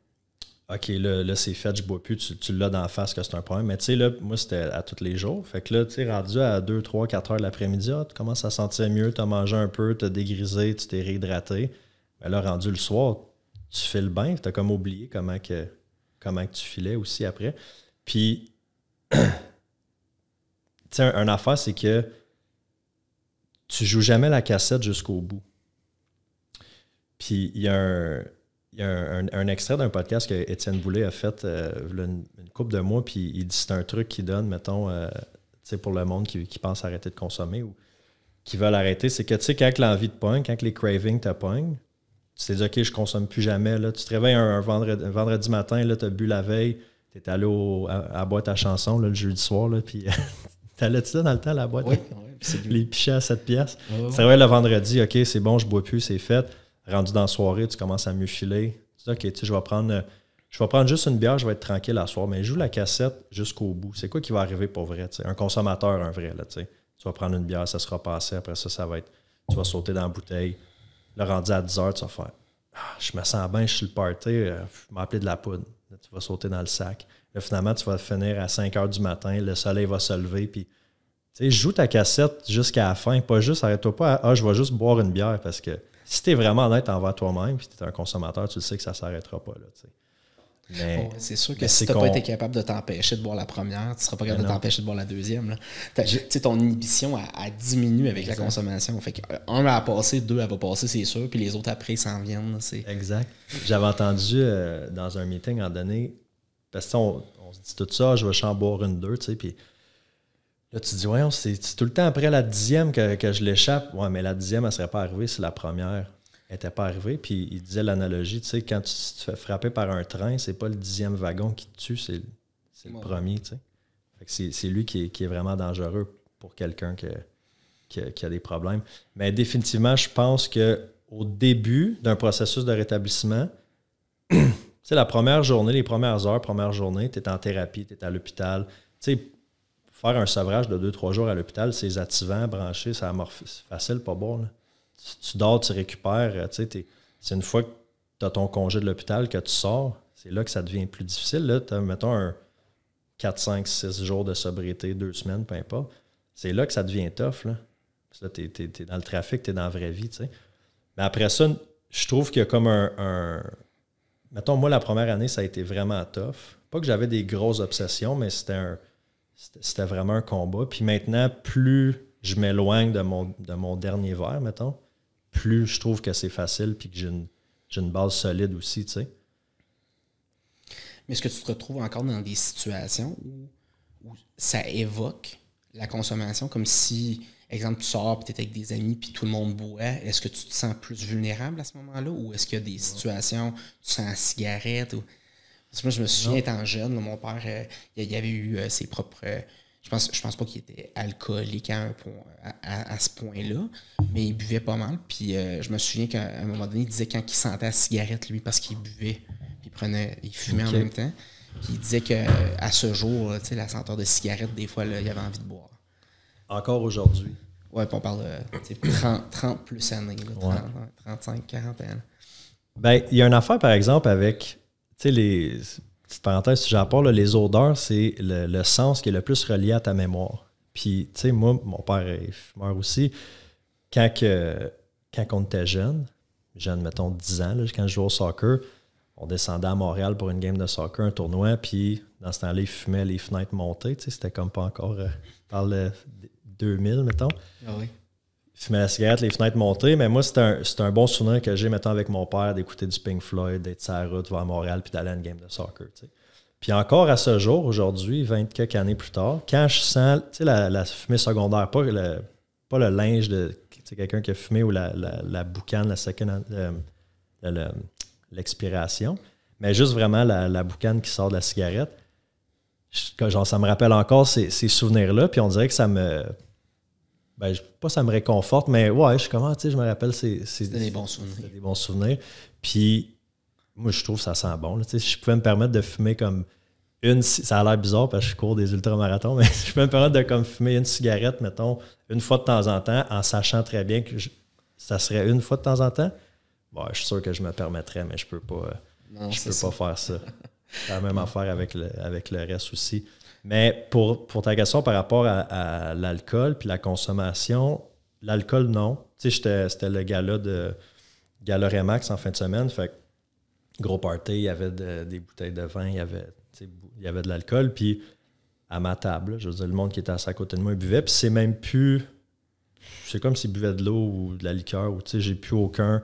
« OK, là c'est fait, je bois plus. » Tu l'as d'en face que c'est un problème. Mais tu sais, là, moi, c'était à tous les jours. Fait que là, tu sais, rendu à 2, 3, 4 heures de l'après-midi, tu commences à sentir mieux, t'as mangé un peu, t'as dégrisé, tu t'es réhydraté. Mais là, rendu le soir, tu files bien, t'as comme oublié comment que tu filais aussi après. Puis, tu sais, une affaire, c'est que tu joues jamais la cassette jusqu'au bout. Puis, il y a un extrait d'un podcast que Étienne Boulay a fait une couple de mois, puis il dit c'est un truc qui donne, mettons, pour le monde qui pense arrêter de consommer ou qui veulent arrêter, c'est que, tu sais, quand l'envie te pogne, quand les cravings te pognent, tu t'es dit, OK, je consomme plus jamais. Là. Tu te réveilles un vendredi matin, tu as bu la veille, tu es allé à la boîte à chansons le jeudi soir, puis t'allais-tu là dans le temps, la boîte? Oui, les pichets à 7 piastres. Ouais. Tu te réveilles le vendredi, OK, c'est bon, je bois plus, c'est fait. Rendu dans la soirée, tu commences à mieux filer. Tu dis, OK, tu sais, je vais prendre juste une bière, je vais être tranquille à soir, mais joue la cassette jusqu'au bout. C'est quoi qui va arriver pour vrai? T'sais? Un consommateur, un vrai, là, tu sais. Tu vas prendre une bière, ça sera passé, après ça va être... Tu vas sauter dans la bouteille. Là, rendu à 10 heures, tu vas faire je me sens bien, je suis le party, je m'ai appelé de la poudre. Là, tu vas sauter dans le sac. Là, finalement, tu vas finir à 5 heures du matin, le soleil va se lever, puis tu sais, joue ta cassette jusqu'à la fin, pas juste, arrête-toi pas à je vais juste boire une bière, parce que si tu es vraiment honnête envers toi-même, puis tu es un consommateur, tu le sais que ça ne s'arrêtera pas. Là, tu sais. Mais, c'est sûr que si tu n'as pas été capable de t'empêcher de boire la première, tu ne seras pas capable de t'empêcher de boire la deuxième. Ton inhibition a diminué avec la consommation. Fait un va passer, 2 elle va passer, c'est sûr, puis les autres après, ils s'en viennent. Là, exact. J'avais entendu dans un meeting en donné, parce qu'on se dit tout ça, je vais en boire une, 2, tu sais, puis là, tu dis, ouais, c'est tout le temps après la 10e que je l'échappe. Ouais, mais la 10e, elle ne serait pas arrivée si la première n'était pas arrivée. Puis il disait l'analogie, tu sais, quand tu te fais frapper par un train, c'est pas le 10e wagon qui te tue, c'est le premier, tu sais. Fait que c'est lui qui est vraiment dangereux pour quelqu'un qui a des problèmes. Mais définitivement, je pense qu'au début d'un processus de rétablissement, tu sais, la première journée, les premières heures, première journée, tu es en thérapie, tu es à l'hôpital. Tu sais, faire un sevrage de 2-3 jours à l'hôpital, c'est activant, branché, c'est facile, pas bon. Là. Tu dors, tu récupères. Tu sais, c'est une fois que tu as ton congé de l'hôpital que tu sors, c'est là que ça devient plus difficile. Là, tu as, mettons, un 4, 5, 6 jours de sobriété, 2 semaines, peu importe. C'est là que ça devient tough. Là. Parce que là, tu es dans le trafic, tu es dans la vraie vie. Tu sais. Mais après ça, je trouve qu'il y a comme mettons, moi, la première année, ça a été vraiment tough. Pas que j'avais des grosses obsessions, mais c'était vraiment un combat. Puis maintenant, plus je m'éloigne de mon dernier verre, mettons, plus je trouve que c'est facile puis que j'ai une base solide aussi, tu sais. Mais est-ce que tu te retrouves encore dans des situations où ça évoque la consommation, comme si, exemple, tu sors et tu es avec des amis puis tout le monde boit, est-ce que tu te sens plus vulnérable à ce moment-là ou est-ce qu'il y a des situations où tu sens la cigarette ou... Parce que moi, je me souviens, étant jeune, là, mon père, il avait eu ses propres... Je pense pas qu'il était alcoolique à ce point-là, mais il buvait pas mal. Puis je me souviens qu'à un moment donné, il disait quand il sentait la cigarette, lui, parce qu'il buvait, puis il fumait en même temps. Puis il disait qu'à ce jour, la senteur de cigarette, des fois, là, il avait envie de boire. Encore aujourd'hui? Ouais, puis on parle de 30 plus années, là, 35, 40 ans. Ben, il y a une affaire, par exemple, avec... Tu sais, petite parenthèse, si j'en parle, les odeurs, c'est le sens qui est le plus relié à ta mémoire. Puis, tu sais, moi, mon père est fumeur aussi. Quand on était jeune, mettons 10 ans, là, quand je jouais au soccer, on descendait à Montréal pour une game de soccer, un tournoi, puis dans ce temps-là, ils fumaient les fenêtres montées. C'était comme pas encore par le 2000, mettons. Ah oui. Ils fumaient la cigarette, les fenêtres montées. Mais moi, c'est un bon souvenir que j'ai, mettons, avec mon père, d'écouter du Pink Floyd, d'être sur la route vers Montréal puis d'aller à une game de soccer. T'sais. Puis encore à ce jour, aujourd'hui, 20 quelques années plus tard, quand je sens la fumée secondaire, pas le linge de quelqu'un qui a fumé ou la boucane, l'expiration, mais juste vraiment la boucane qui sort de la cigarette. Ça me rappelle encore ces souvenirs-là, puis on dirait que ça me... pas ça me réconforte, mais ouais, je me rappelle c'est des bons souvenirs. C'était des bons souvenirs. Puis moi, je trouve que ça sent bon. Si je pouvais me permettre de fumer comme ça a l'air bizarre parce que je cours des ultramarathons, mais je peux me permettre de comme fumer une cigarette, mettons, une fois de temps en temps, en sachant très bien que ça serait une fois de temps en temps. Bon, je suis sûr que je me permettrais, mais je peux pas faire ça. C'est la même affaire avec le reste aussi. Mais pour ta question par rapport à l'alcool puis la consommation, l'alcool, non. Tu sais, c'était le gala Remax en fin de semaine. Fait que gros party, il y avait des bouteilles de vin, il y avait de l'alcool. Puis à ma table, je veux dire, le monde qui était assis à côté de moi, il buvait. Puis c'est même plus... C'est comme s'il buvait de l'eau ou de la liqueur. Ou, tu sais, j'ai plus aucun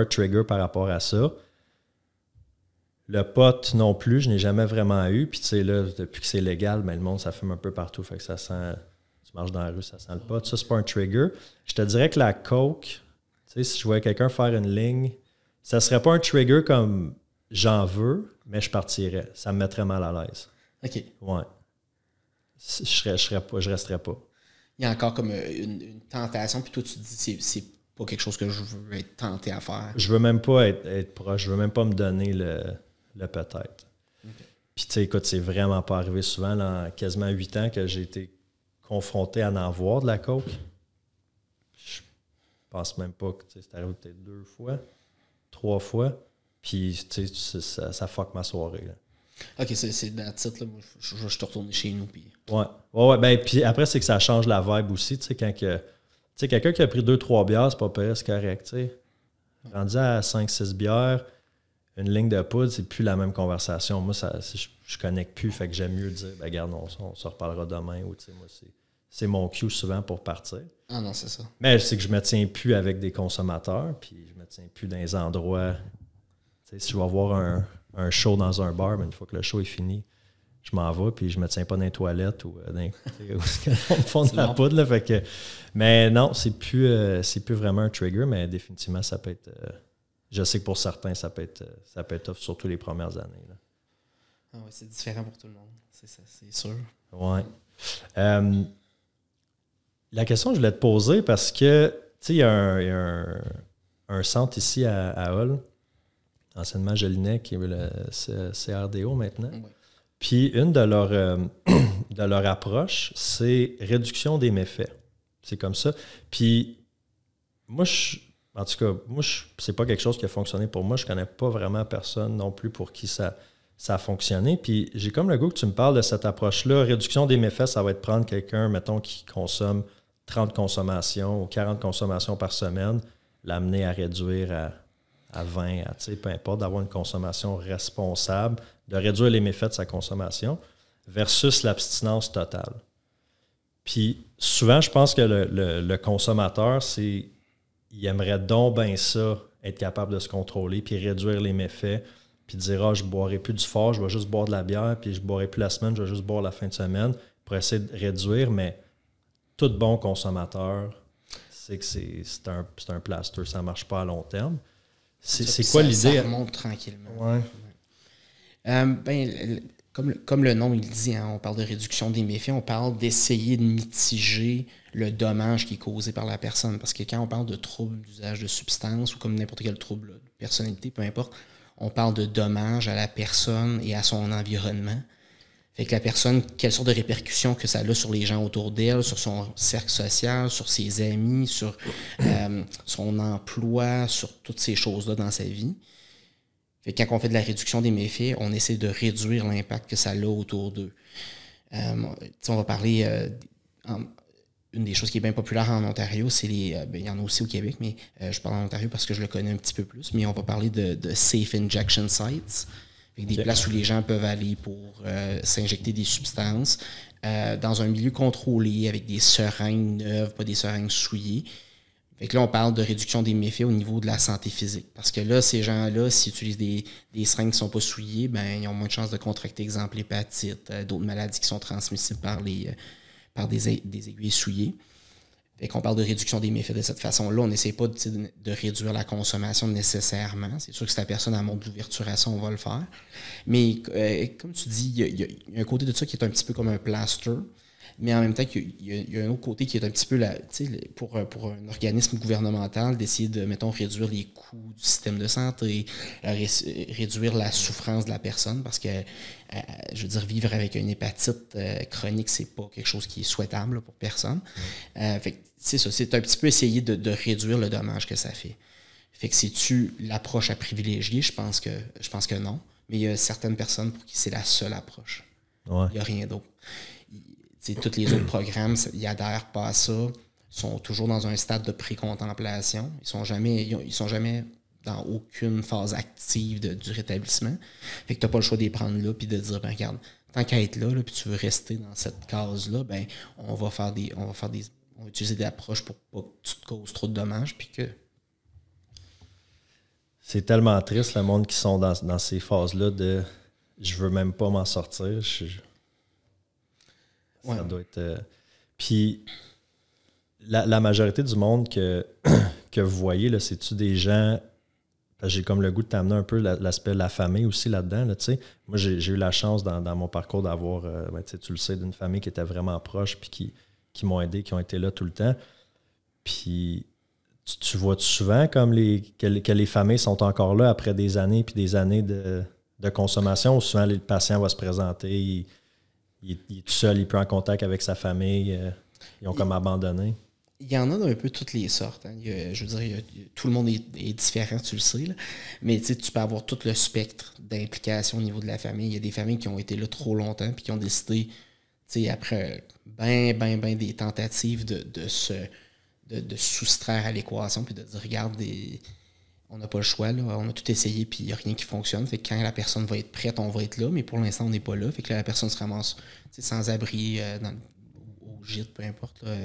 trigger par rapport à ça. Le pot non plus, je n'ai jamais vraiment eu. Puis tu sais, là, depuis que c'est légal, le monde, ça fume un peu partout. Fait que ça sent... Tu marches dans la rue, ça sent le pot. Ça, c'est pas un trigger. Je te dirais que la coke, tu sais, si je voyais quelqu'un faire une ligne, ça serait pas un trigger comme j'en veux, mais je partirais. Ça me mettrait mal à l'aise. OK. Ouais. Je resterais pas. Il y a encore comme une tentation, puis toi, tu te dis c'est pas quelque chose que je veux être tenté à faire. Je veux même pas être proche. Je veux même pas me donner le peut-être. Okay. Puis, tu sais, écoute, c'est vraiment pas arrivé souvent, là, en quasiment 8 ans, que j'ai été confronté à en voir de la coke. Je pense même pas que c'est arrivé peut-être 2 fois, 3 fois. Puis, tu sais, ça fuck ma soirée. Là. OK, c'est dans le titre, là. Moi, je vais retourner chez nous. Puis... Ouais. Ben, puis après, c'est que ça change la vibe aussi. Tu sais, quand tu sais, quelqu'un qui a pris 2-3 bières, c'est pas pire, c'est correct. Tu sais. Rendu à 5-6 bières, une ligne de poudre, c'est plus la même conversation. Moi, je connecte plus, fait que j'aime mieux dire, ben regarde, on se reparlera demain. Ou, tu sais, moi, c'est mon cue souvent pour partir. Ah non, c'est ça. Mais c'est que je me tiens plus avec des consommateurs, puis je me tiens plus dans les endroits. Tu sais, si je vais voir un show dans un bar, ben, une fois que le show est fini, je m'en vais, puis je me tiens pas dans les toilettes ou où on me fond de la poudre. Là, fait que, mais non, c'est plus vraiment un trigger, mais définitivement, ça peut être... je sais que pour certains, ça peut être tough, surtout les premières années. Là. Ah ouais, c'est différent pour tout le monde, c'est sûr. Ouais. La question que je voulais te poser, parce que, tu sais, il y a un centre ici à Hull, anciennement Jolinet, qui est le CRDO maintenant. Oui. Puis une de leurs approches, c'est réduction des méfaits. C'est comme ça. Puis moi, en tout cas, c'est pas quelque chose qui a fonctionné pour moi. Je connais pas vraiment personne non plus pour qui ça a fonctionné. Puis j'ai comme le goût que tu me parles de cette approche-là. Réduction des méfaits, ça va être prendre quelqu'un, mettons, qui consomme 30 consommations ou 40 consommations par semaine, l'amener à réduire à 20, peu importe, d'avoir une consommation responsable, de réduire les méfaits de sa consommation versus l'abstinence totale. Puis souvent, je pense que le consommateur, il aimerait donc bien ça, être capable de se contrôler, puis réduire les méfaits, puis dire « je ne boirai plus du fort, je vais juste boire de la bière, puis je ne boirai plus la semaine, je vais juste boire la fin de semaine », pour essayer de réduire, mais tout bon consommateur, c'est que c'est un plaster, ça ne marche pas à long terme. C'est quoi l'idée? Ça remonte tranquillement. Ouais. Comme le nom il dit, hein, on parle de réduction des méfaits, on parle d'essayer de mitiger le dommage qui est causé par la personne. Parce que quand on parle de troubles d'usage de substances ou comme n'importe quel trouble de personnalité, peu importe, on parle de dommage à la personne et à son environnement. Fait que la personne, quelle sorte de répercussions que ça a sur les gens autour d'elle, sur son cercle social, sur ses amis, sur son emploi, sur toutes ces choses-là dans sa vie. Fait que quand on fait de la réduction des méfaits, on essaie de réduire l'impact que ça a autour d'eux. On va parler... une des choses qui est bien populaire en Ontario, c'est il y en a aussi au Québec, mais je parle en Ontario parce que je le connais un petit peu plus, mais on va parler de Safe Injection Sites. Avec des places où les gens peuvent aller pour s'injecter des substances dans un milieu contrôlé avec des seringues neuves, pas des seringues souillées. Fait que là, on parle de réduction des méfaits au niveau de la santé physique. Parce que là, ces gens-là, s'ils utilisent des seringues qui ne sont pas souillées, ben, ils ont moins de chances de contracter, exemple, l'hépatite, d'autres maladies qui sont transmissibles par des aiguilles souillées. Fait qu'on parle de réduction des méfaits de cette façon-là. On n'essaie pas de réduire la consommation nécessairement. C'est sûr que si la personne a un mode d'ouverture à ça, on va le faire. Mais comme tu dis, il y a un côté de ça qui est un petit peu comme un plaster. Mais en même temps, il y a un autre côté qui est un petit peu pour un organisme gouvernemental d'essayer de, mettons, réduire les coûts du système de santé, réduire la souffrance de la personne, parce que, je veux dire, vivre avec une hépatite chronique, c'est pas quelque chose qui est souhaitable là, pour personne. Fait que, c'est ça, c'est un petit peu essayer de réduire le dommage que ça fait. Fait que c'est-tu l'approche à privilégier? Je pense que non. Mais il y a certaines personnes pour qui c'est la seule approche. Ouais. Il n'y a rien d'autre. Tous les autres programmes, ils adhèrent pas à ça, sont toujours dans un stade de pré-contemplation. Ils sont jamais dans aucune phase active du rétablissement. Fait que tu n'as pas le choix de les prendre là puis de dire, ben regarde, tant qu'à être là, puis tu veux rester dans cette case-là, ben on va utiliser des approches pour pas que tu te causes trop de dommages puis que. C'est tellement triste le monde qui sont dans ces phases-là de je veux même pas m'en sortir. Ça doit être. Puis, la majorité du monde que vous voyez, là, c'est-tu des gens. J'ai comme le goût de t'amener un peu l'aspect de la famille aussi là-dedans. Là, moi, j'ai eu la chance dans mon parcours d'avoir, tu le sais, d'une famille qui était vraiment proche puis qui m'ont aidé, qui ont été là tout le temps. Puis, tu vois-tu souvent comme que les familles sont encore là après des années puis des années de consommation où souvent le patient va se présenter, il est tout seul, il est plus en contact avec sa famille. Ils ont comme abandonné. Il y en a d'un peu toutes les sortes. Hein. Je veux dire, tout le monde est différent, tu le sais. Là. Mais tu peux avoir tout le spectre d'implication au niveau de la famille. Il y a des familles qui ont été là trop longtemps puis qui ont décidé, après ben des tentatives de se soustraire à l'équation puis de dire, regarde, on n'a pas le choix, là. On a tout essayé puis il n'y a rien qui fonctionne. Fait que quand la personne va être prête, on va être là, mais pour l'instant, on n'est pas là. Fait que là, la personne se ramasse sans abri au gîte, peu importe. Là,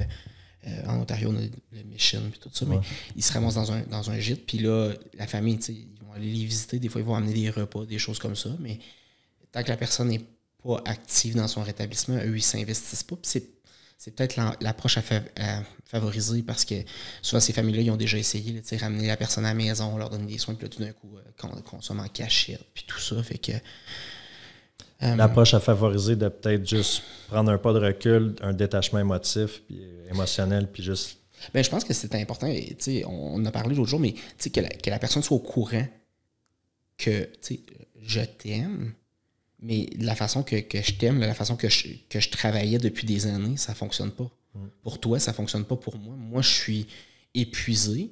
en Ontario, on a le Mission et tout ça, mais ils se ramassent dans un gîte. Puis là, la famille, ils vont aller les visiter. Des fois, ils vont amener des repas, des choses comme ça. Mais tant que la personne n'est pas active dans son rétablissement, eux, ils ne s'investissent pas. Puis c'est peut-être l'approche à favoriser parce que souvent, ces familles-là, ils ont déjà essayé de ramener la personne à la maison, on leur donne des soins, puis là, tout d'un coup, consomme en cachette, puis tout ça. Fait que. L'approche à favoriser de peut-être juste prendre un pas de recul, un détachement émotif, puis émotionnel, puis juste. Bien, je pense que c'est important. On en a parlé l'autre jour, mais que la personne soit au courant que je t'aime. Mais la façon que je t'aime, la façon que je travaillais depuis des années, ça ne fonctionne pas. Pour toi, ça ne fonctionne pas pour moi. Moi, je suis épuisé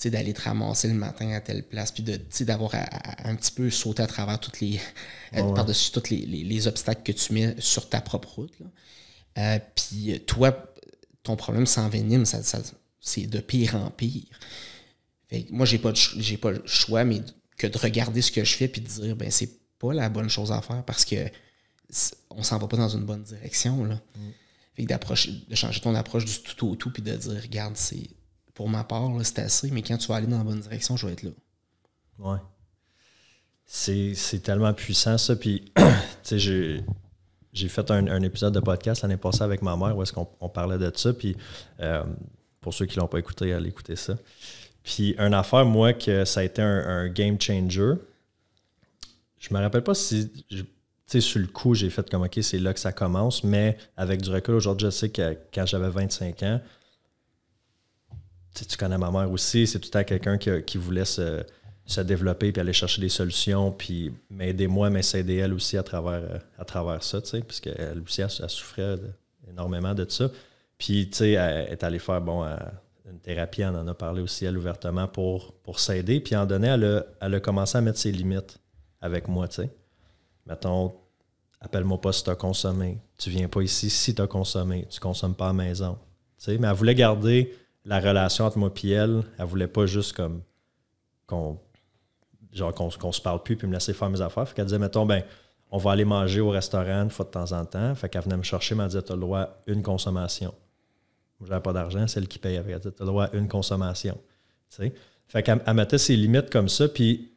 d'aller te ramasser le matin à telle place, puis d'avoir à un petit peu sauter à travers toutes les par-dessus tous les obstacles que tu mets sur ta propre route. Puis toi, ton problème s'envenime, c'est de pire en pire. Fait que moi, j'ai pas le choix, mais que de regarder ce que je fais puis de dire, ben c'est pas la bonne chose à faire parce que on s'en va pas dans une bonne direction. Là. Fait que de changer ton approche du tout au tout puis de dire, regarde, pour ma part, là, c'est assez, mais quand tu vas aller dans la bonne direction, je vais être là. Ouais. C'est tellement puissant, ça. Puis, tu sais, j'ai fait un épisode de podcast l'année passée avec ma mère où est-ce qu'on parlait de ça. Puis, pour ceux qui ne l'ont pas écouté, allez écouter ça. Puis, une affaire, moi, que ça a été un game changer. Je me rappelle pas si, tu sais, sur le coup, j'ai fait comme, OK, c'est là que ça commence. Mais avec du recul, aujourd'hui, je sais que quand j'avais 25 ans, tu connais ma mère aussi, c'est tout le temps quelqu'un qui voulait se développer puis aller chercher des solutions, puis m'aider moi, mais s'aider elle aussi à travers ça, tu sais, parce qu'elle aussi, elle souffrait énormément de ça. Puis, tu sais, elle est allée faire, une thérapie, elle en a parlé aussi, elle, ouvertement, pour s'aider. Puis, en donné, elle a commencé à mettre ses limites avec moi, tu sais. Mettons, appelle-moi pas si tu as consommé. Tu viens pas ici si tu as consommé. Tu consommes pas à la maison. Tu sais, mais elle voulait garder la relation entre moi et elle. Elle voulait pas juste comme genre qu'on se parle plus puis me laisser faire mes affaires. Fait qu'elle disait, mettons, ben, on va aller manger au restaurant une fois de temps en temps. Fait qu'elle venait me chercher, elle m'a dit, t'as le droit à une consommation. Moi, j'avais pas d'argent, c'est elle qui paye. Elle dit, t'as le droit à une consommation. T'sais? Fait qu'elle mettait ses limites comme ça, puis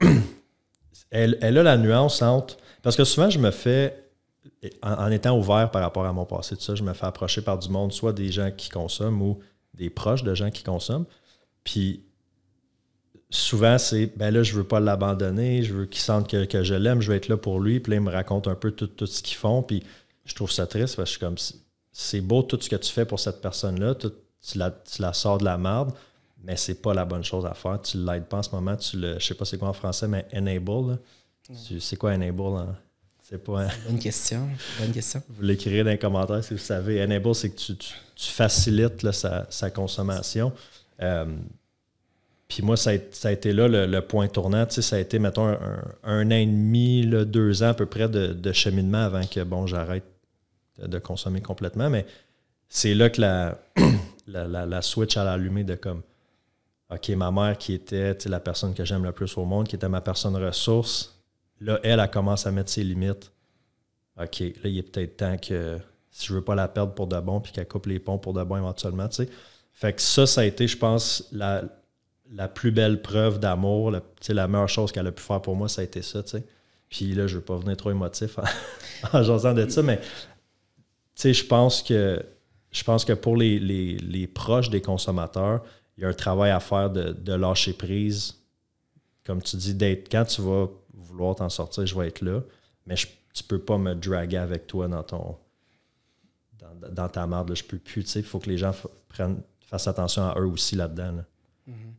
elle a la nuance entre... Parce que souvent, je me fais, en étant ouvert par rapport à mon passé, tout ça, je me fais approcher par du monde, soit des gens qui consomment ou des proches de gens qui consomment. Puis souvent, c'est, ben là, je veux pas l'abandonner, je veux qu'il sente que je l'aime, je vais être là pour lui. Puis là, il me raconte un peu tout ce qu'ils font. Puis je trouve ça triste parce que je suis comme, c'est beau tout ce que tu fais pour cette personne-là, tu la sors de la merde. Mais c'est pas la bonne chose à faire. Tu ne l'aides pas en ce moment. Je sais pas c'est quoi en français, mais enable. C'est quoi enable? Hein? C'est pas. Bonne question. Vous l'écrirez dans les commentaires si vous savez. Enable, c'est que tu facilites là, sa consommation. Puis moi, ça a été là le point tournant. Tu sais, ça a été, mettons, un an et demi, 2 ans à peu près de cheminement avant que j'arrête de consommer complètement. Mais c'est là que la switch a allumé de comme. OK, ma mère qui était la personne que j'aime le plus au monde, qui était ma personne ressource, là, elle commence à mettre ses limites. OK, là, il est peut-être temps que si je veux pas la perdre pour de bon, puis qu'elle coupe les ponts pour de bon éventuellement, tu sais. Fait que ça a été, je pense, la plus belle preuve d'amour, la meilleure chose qu'elle a pu faire pour moi, ça a été ça, tu sais. Puis là, je veux pas venir trop émotif en jasant de ça, mais tu sais, je pense que pour les proches des consommateurs, il y a un travail à faire de lâcher prise. Comme tu dis, quand tu vas vouloir t'en sortir, je vais être là. Mais tu peux pas me draguer avec toi dans ta merde. Là. Je peux plus. Il faut que les gens fassent attention à eux aussi là-dedans. Là. Mm-hmm.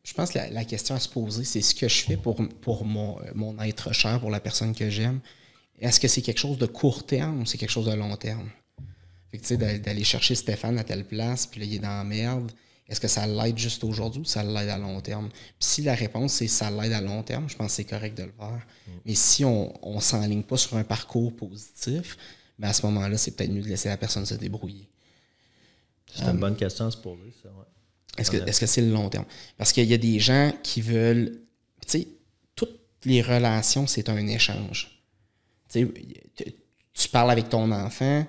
Je pense que la question à se poser, c'est ce que je fais pour mon être cher, pour la personne que j'aime. Est-ce que c'est quelque chose de court terme ou c'est quelque chose de long terme? Fait que, d'aller chercher Stéphane à telle place, puis là, il est dans la merde. Est-ce que ça l'aide juste aujourd'hui ou ça l'aide à long terme? Puis si la réponse c'est ça l'aide à long terme, je pense que c'est correct de le faire. Mais si on ne s'enligne pas sur un parcours positif, ben à ce moment-là, c'est peut-être mieux de laisser la personne se débrouiller. C'est une bonne question à se poser, ça. Ouais. Est-ce que c'est le long terme? Parce qu'il y a des gens qui veulent... Tu sais, toutes les relations, c'est un échange. Tu sais, tu parles avec ton enfant,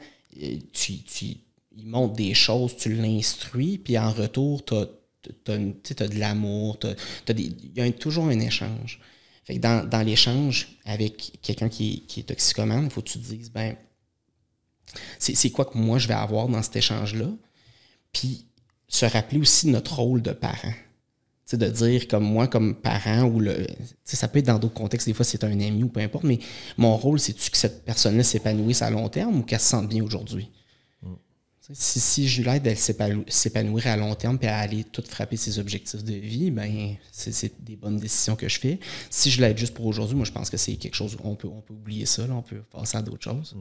il montre des choses, tu l'instruis, puis en retour, tu as de l'amour, il y a toujours un échange. Fait que dans l'échange avec quelqu'un qui est toxicomane, il faut que tu te dises, ben, c'est quoi que moi je vais avoir dans cet échange-là? Puis se rappeler aussi notre rôle de parent. T'sais, de dire comme moi, comme parent, ou ça peut être dans d'autres contextes, des fois c'est un ami ou peu importe, mais mon rôle, c'est-tu que cette personne-là s'épanouisse à long terme ou qu'elle se sente bien aujourd'hui? Si je l'aide à s'épanouir à long terme et à aller tout frapper ses objectifs de vie, ben c'est des bonnes décisions que je fais. Si je l'aide juste pour aujourd'hui, moi je pense que c'est quelque chose, on peut oublier ça, là, on peut passer à d'autres choses.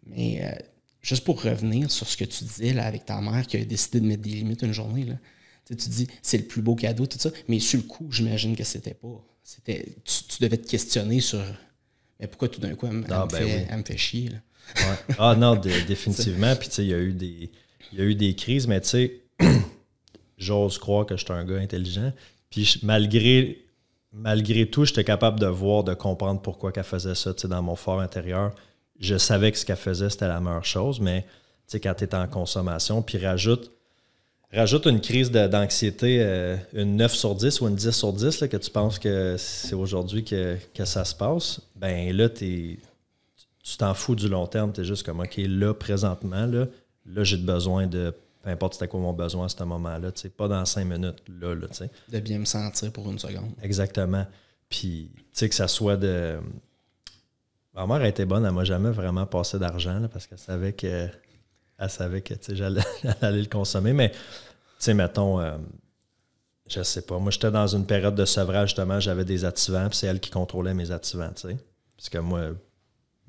Mais juste pour revenir sur ce que tu disais là, avec ta mère qui a décidé de mettre des limites une journée, là, tu dis c'est le plus beau cadeau, tout ça, mais sur le coup, j'imagine que c'était pas. Tu devais te questionner sur mais pourquoi tout d'un coup elle me fait chier. Là. Ouais. Ah non, définitivement. Puis tu sais, il y a eu des crises, mais tu sais, j'ose croire que je suis un gars intelligent. Puis malgré tout, j'étais capable de voir, de comprendre pourquoi qu'elle faisait ça, tu sais, dans mon fort intérieur. Je savais que ce qu'elle faisait, c'était la meilleure chose, mais tu sais, quand tu es en consommation, puis rajoute une crise d'anxiété, une 9 sur 10 ou une 10 sur 10, là, que tu penses que c'est aujourd'hui que ça se passe, ben là, tu t'en fous du long terme, tu es juste comme, OK, là, présentement, là j'ai besoin de, peu importe c'était quoi mon besoin à ce moment-là, tu sais, pas dans 5 minutes, là, tu sais. De bien me sentir pour une seconde. Exactement. Puis, tu sais, que ça soit de... Ma mère a été bonne, elle m'a jamais vraiment passé d'argent, là, parce qu'elle savait que tu sais, j'allais aller le consommer, mais, tu sais, mettons, je sais pas, moi, j'étais dans une période de sevrage, justement, j'avais des activants, puis c'est elle qui contrôlait mes activants, tu sais, parce que moi...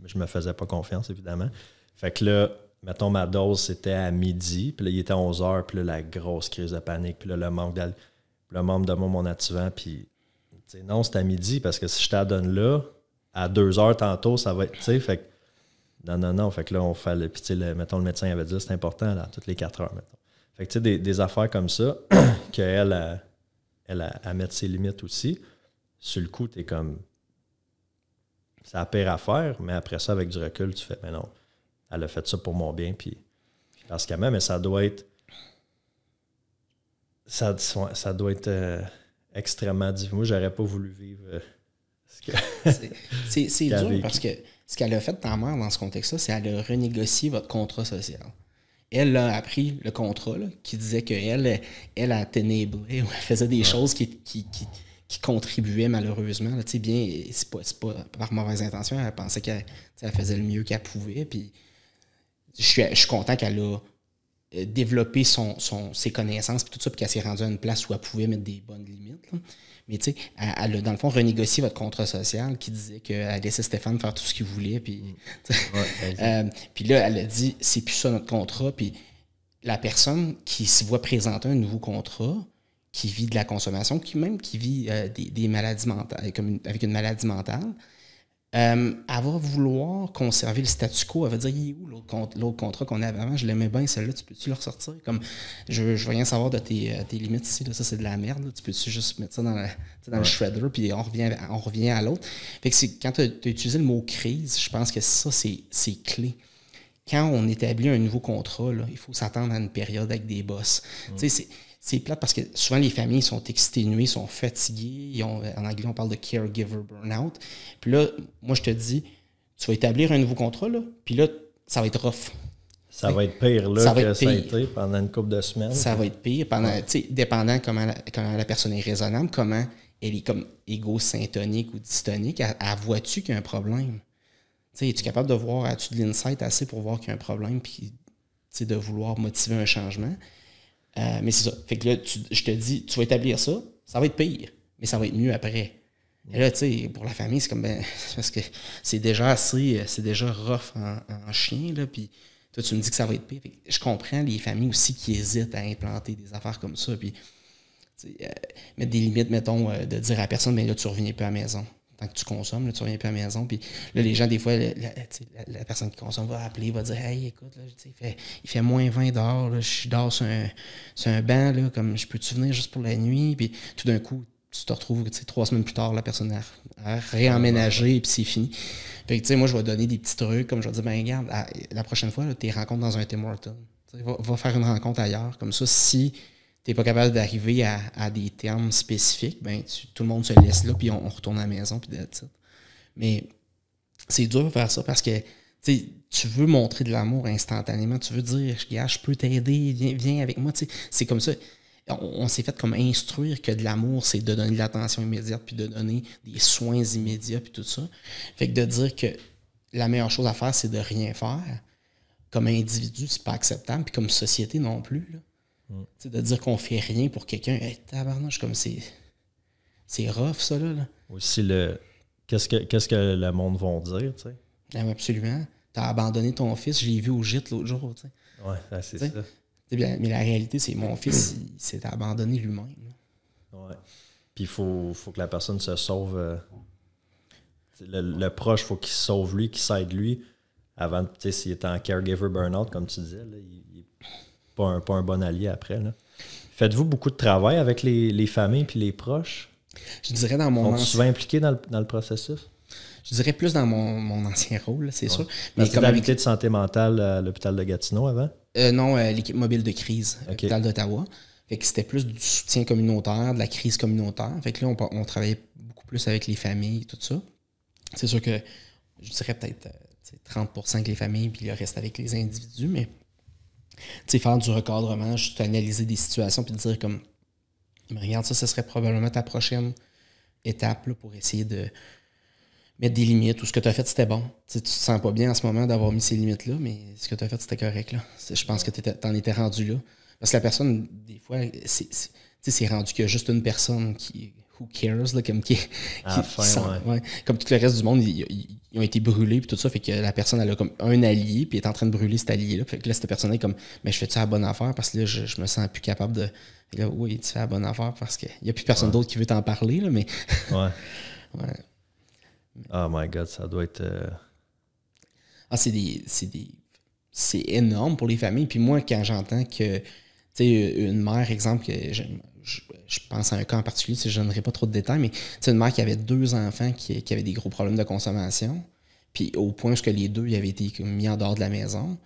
Je me faisais pas confiance, évidemment. Fait que là, mettons, ma dose, c'était à midi. Puis là, il était à 11h. Puis là, la grosse crise de panique. Puis là, le manque de mon activant. Puis, tu sais, non, c'était à midi. Parce que si je t'adonne là, à 2h tantôt, ça va être, tu sais, fait que, non. Fait que là, on fait, puis tu sais, mettons, le médecin avait dit, c'est important, là, toutes les 4 heures, mettons. Fait que, tu sais, des affaires comme ça, qu'elle, elle mettre ses limites aussi. sur le coup, t'es comme... C'est la pire affaire, mais après ça, avec du recul, tu fais, mais non, elle a fait ça pour mon bien, puis parce qu'à même, mais ça doit être... Ça doit être extrêmement difficile. Moi, j'aurais pas voulu vivre... C'est dur parce que ce qu'elle a fait, ta mère, dans ce contexte-là, c'est qu'elle a renégocié votre contrat social. Elle a appris le contrat là, qui disait qu'elle a ténébré ou elle faisait des choses qui contribuaient malheureusement. Là, bien, c'est pas par mauvaise intention. Elle pensait qu'elle faisait le mieux qu'elle pouvait. Puis je suis content qu'elle a développé ses connaissances puis tout ça, puis qu'elle s'est rendue à une place où elle pouvait mettre des bonnes limites. Là. Mais tu sais, elle a dans le fond renégocié votre contrat social qui disait qu'elle laissait Stéphane faire tout ce qu'il voulait. Puis, puis là, elle a dit, c'est plus ça notre contrat. Puis la personne qui se voit présenter un nouveau contrat, qui vit de la consommation, qui vit des maladies mentales, avec une maladie mentale, elle va vouloir conserver le statu quo. Elle va dire, il est où l'autre contrat qu'on avait avant? Je l'aimais bien, celle-là, tu peux-tu le ressortir? Comme, je veux rien savoir de tes limites ici, là, ça c'est de la merde. Là. Tu peux-tu juste mettre ça dans le shredder, puis on revient à l'autre. Fait que quand tu as utilisé le mot crise, je pense que ça, c'est clé. Quand on établit un nouveau contrat, là, il faut s'attendre à une période avec des bosses. Tu sais, c'est plate parce que souvent les familles sont exténuées, sont fatiguées. En anglais, on parle de caregiver burnout. Puis là, moi, je te dis, tu vas établir un nouveau contrat, là, puis là, ça va être rough. Ça va être pire là que ça a été pendant une couple de semaines. Ça va être pire, dépendant comment la personne est raisonnable, comment elle est comme égosyntonique ou dystonique. Elle vois-tu qu'il y a un problème? Es-tu capable de voir, as-tu de l'insight assez pour voir qu'il y a un problème puis de vouloir motiver un changement? Mais c'est ça. Fait que là, je te dis, tu vas établir ça, ça va être pire, mais ça va être mieux après. Et là, tu sais, pour la famille, c'est comme, parce que c'est déjà rough en chien, là, puis toi, tu me dis que ça va être pire. Fait que je comprends les familles aussi qui hésitent à implanter des affaires comme ça, puis mettre des limites, mettons, de dire à la personne, mais là, tu reviens plus à la maison. Tant que tu consommes, là, tu reviens plus à la maison. Puis là, les gens, des fois, la personne qui consomme va appeler, va dire « Hey, écoute, là, il fait moins 20 dehors, là, je dors sur un banc, là, comme je peux-tu venir juste pour la nuit? » Puis tout d'un coup, tu te retrouves 3 semaines plus tard, la personne a réemménagé et puis c'est fini. Fait que, tu sais, moi, je vais donner des petits trucs, comme je vais dire « Ben, regarde, la prochaine fois, tu rencontres dans un Tim Hortons. Va faire une rencontre ailleurs. Comme ça, si tu n'es pas capable d'arriver à des termes spécifiques, ben tout le monde se laisse là, puis on retourne à la maison, puis that's it. Mais c'est dur de faire ça parce que tu veux montrer de l'amour instantanément. Tu veux dire, je peux t'aider, viens avec moi. C'est comme ça. On s'est fait comme instruire que de l'amour, c'est de donner de l'attention immédiate, puis de donner des soins immédiats, puis tout ça. Fait que de dire que la meilleure chose à faire, c'est de rien faire, comme individu, c'est pas acceptable, puis comme société non plus, là. De dire qu'on fait rien pour quelqu'un, hey, tabarnouche, comme c'est rough, ça, là. Aussi, qu'est-ce que le monde va dire, tu sais? Ah, absolument. T'as abandonné ton fils, je l'ai vu au gîte l'autre jour, tu sais. Ouais, c'est ça. Bien, mais la réalité, c'est mon fils, il s'est abandonné lui-même. Ouais. Puis il faut que la personne se sauve. Le proche, il faut qu'il se sauve lui, qu'il s'aide lui. Avant, tu sais, s'il est en caregiver burnout, comme tu disais, là, il n'est pas un bon allié après. Là. Faites-vous beaucoup de travail avec les familles et les proches? Je dirais dans mon ancien... souvent impliqués dans le processus? Je dirais plus dans mon ancien rôle, c'est sûr. Mais comme l'unité de santé mentale à l'hôpital de Gatineau avant? Non, l'équipe mobile de crise à l'hôpital d'Ottawa. Fait que c'était plus du soutien communautaire, de la crise communautaire. Fait que là, on travaillait beaucoup plus avec les familles, tout ça. C'est sûr que je dirais peut-être 30% avec les familles, puis le reste avec les individus, mais faire du recadrement, juste analyser des situations, puis dire comme, mais regarde, ça serait probablement ta prochaine étape là, pour essayer de mettre des limites, ou ce que tu as fait, c'était bon. Tu te sens pas bien en ce moment d'avoir mis ces limites-là, mais ce que tu as fait, c'était correct. Là. Je pense que tu en étais rendu là. Parce que la personne, des fois, c'est rendu qu'il y a juste une personne qui... Who cares, là, comme comme tout le reste du monde, ils ont été brûlés et tout ça, fait que la personne, elle a comme un allié, puis elle est en train de brûler cet allié-là. Fait que là, cette personne est comme, mais je fais-tu la bonne affaire parce que là, je me sens plus capable de. Et là, oui, tu fais la bonne affaire parce qu'il n'y a plus personne d'autre qui veut t'en parler, là, mais. Ouais. Oh my God, ça doit être. C'est énorme pour les familles. Puis moi, quand j'entends que, tu sais, une mère, exemple, que je je pense à un cas en particulier, je ne donnerai pas trop de détails, mais une mère qui avait 2 enfants qui avaient des gros problèmes de consommation, puis au point où les 2 ils avaient été mis en dehors de la maison.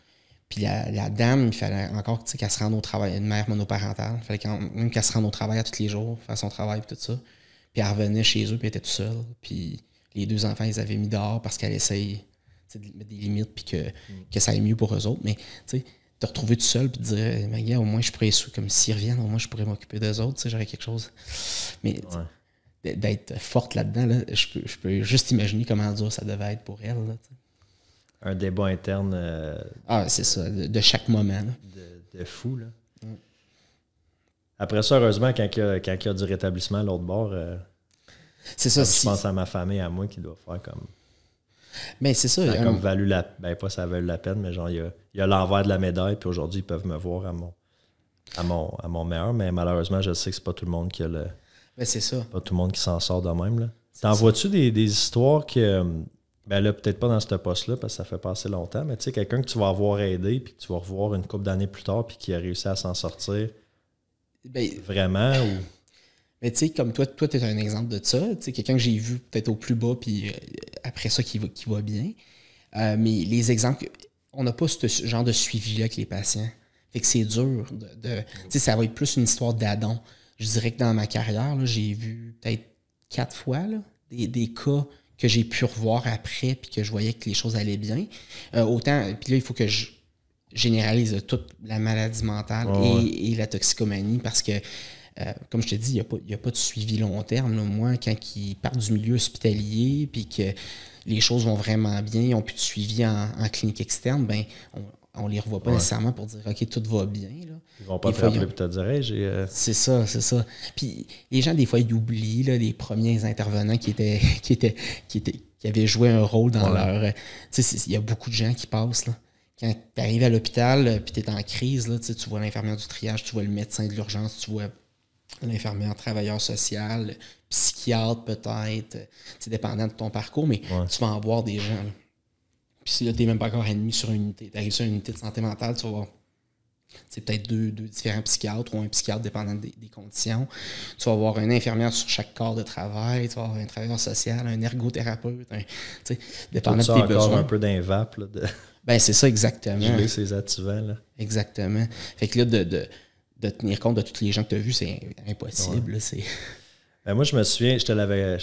Puis la dame, il fallait encore qu'elle se rende au travail, une mère monoparentale, il fallait même qu'elle se rende au travail à tous les jours, faire son travail et tout ça. Puis elle revenait chez eux, puis elle était toute seule. Puis les 2 enfants, ils avaient mis dehors parce qu'elle essaye de mettre des limites, puis que ça aille mieux pour eux autres. Mais tu sais, te retrouver tout seul, puis te dire, mais gars, au moins je pourrais, comme s'ils reviennent, au moins je pourrais m'occuper d'eux autres, j'aurais quelque chose. Mais d'être forte là-dedans, là, je peux juste imaginer comment dur ça devait être pour elle. Là, un débat interne. C'est ça, de chaque moment. De fou, là. Après ça, heureusement, quand il y a du rétablissement à l'autre bord, c'est ça. Je pense à ma famille, à moi, qui doit faire comme. Mais c'est ça. Ça a comme valu la. Ben, pas ça a valu la peine, mais genre, il y a l'envers de la médaille, puis aujourd'hui, ils peuvent me voir à mon meilleur, mais malheureusement, je sais que c'est pas tout le monde qui a le. Ben, c'est ça. Pas tout le monde qui s'en sort de même, là. T'en vois-tu des histoires que. Ben là, peut-être pas dans ce poste-là, parce que ça fait pas assez longtemps, mais tu sais, quelqu'un que tu vas avoir aidé, puis que tu vas revoir une couple d'années plus tard, puis qui a réussi à s'en sortir. Vraiment, ou. Mais tu sais, comme toi, tu es un exemple de ça. Tu sais, quelqu'un que j'ai vu peut-être au plus bas, puis après ça, qui va bien. Mais les exemples, on n'a pas ce genre de suivi-là avec les patients. Fait que c'est dur. Tu sais, ça va être plus une histoire d'adon. Je dirais que dans ma carrière, là, j'ai vu peut-être 4 fois là, des cas que j'ai pu revoir après, puis que je voyais que les choses allaient bien. Autant, puis là, il faut que je généralise toute la maladie mentale et la toxicomanie, parce que comme je te dis, il n'y a pas de suivi long terme. Là. Moi, quand ils partent du milieu hospitalier puis que les choses vont vraiment bien, ils n'ont plus de suivi en clinique externe, ben on les revoit pas nécessairement pour dire « OK, tout va bien. » Ils vont pas te rappeler et te dire j'ai... C'est ça. Puis les gens, des fois, ils oublient là, les premiers intervenants qui avaient joué un rôle dans leur... Tu sais, il y a beaucoup de gens qui passent, là. Quand tu arrives à l'hôpital puis tu es en crise, là, tu vois l'infirmière du triage, tu vois le médecin de l'urgence, tu vois l'infirmière, travailleur social, psychiatre peut-être, dépendant de ton parcours, mais tu vas en voir des gens. Là. Puis si là, tu n'es même pas encore admis sur une unité, tu arrives sur une unité de santé mentale, tu vas voir peut-être deux différents psychiatres ou un psychiatre dépendant des conditions. Tu vas avoir une infirmière sur chaque corps de travail, tu vas avoir un travailleur social, un ergothérapeute, dépendant de tes besoins. Un peu d'un vape. Là, ben, c'est ça, exactement. Geler ses activants. Là. Exactement. Fait que là, de tenir compte de tous les gens que tu as vus, c'est impossible. Là, ben, moi, je me souviens, je te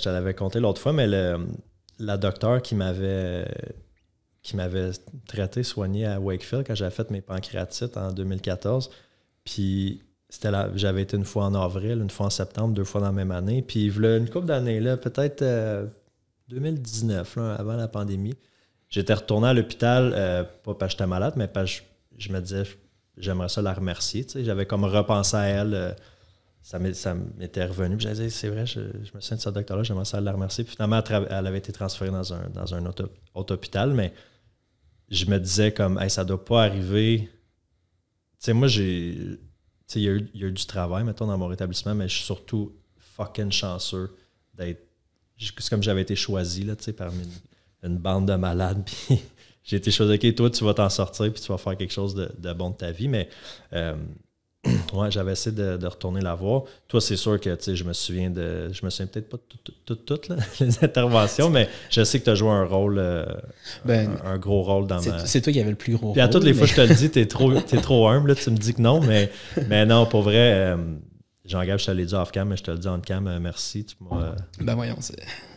l'avais conté l'autre fois, mais la docteure qui m'avait traité, soigné à Wakefield quand j'avais fait mes pancréatites en 2014. Puis j'avais été une fois en avril, une fois en septembre, 2 fois dans la même année. Puis il y a une couple d'années, là, peut-être 2019, là, avant la pandémie, j'étais retourné à l'hôpital, pas parce que j'étais malade, mais parce que je me disais, j'aimerais ça la remercier. Tu sais, j'avais comme repensé à elle. Ça m'était revenu. Puis j'avais dit, c'est vrai, je me souviens de ce docteur-là, j'aimerais ça la remercier. Puis finalement, elle avait été transférée dans un autre hôpital, mais je me disais comme, hey, ça doit pas arriver. Tu sais, moi, il y a eu du travail, mettons, dans mon rétablissement, mais je suis surtout fucking chanceux d'être. C'est comme j'avais été choisi, là, tu sais, parmi une bande de malades. Puis j'ai été choisi, OK, toi, tu vas t'en sortir, puis tu vas faire quelque chose de bon de ta vie. Mais ouais, j'avais essayé de retourner la voir. Toi, c'est sûr que, tu sais, je me souviens peut-être pas de toutes les interventions, mais je sais que tu as joué un rôle, un gros rôle dans ma... C'est toi qui avais le plus gros rôle. Puis à toutes les fois, je te le dis, t'es trop humble, là, tu me dis que non, mais non, pour vrai, Jean-Gab, je te l'ai dit off-cam, mais je te le dis on-cam, merci. Ben voyons,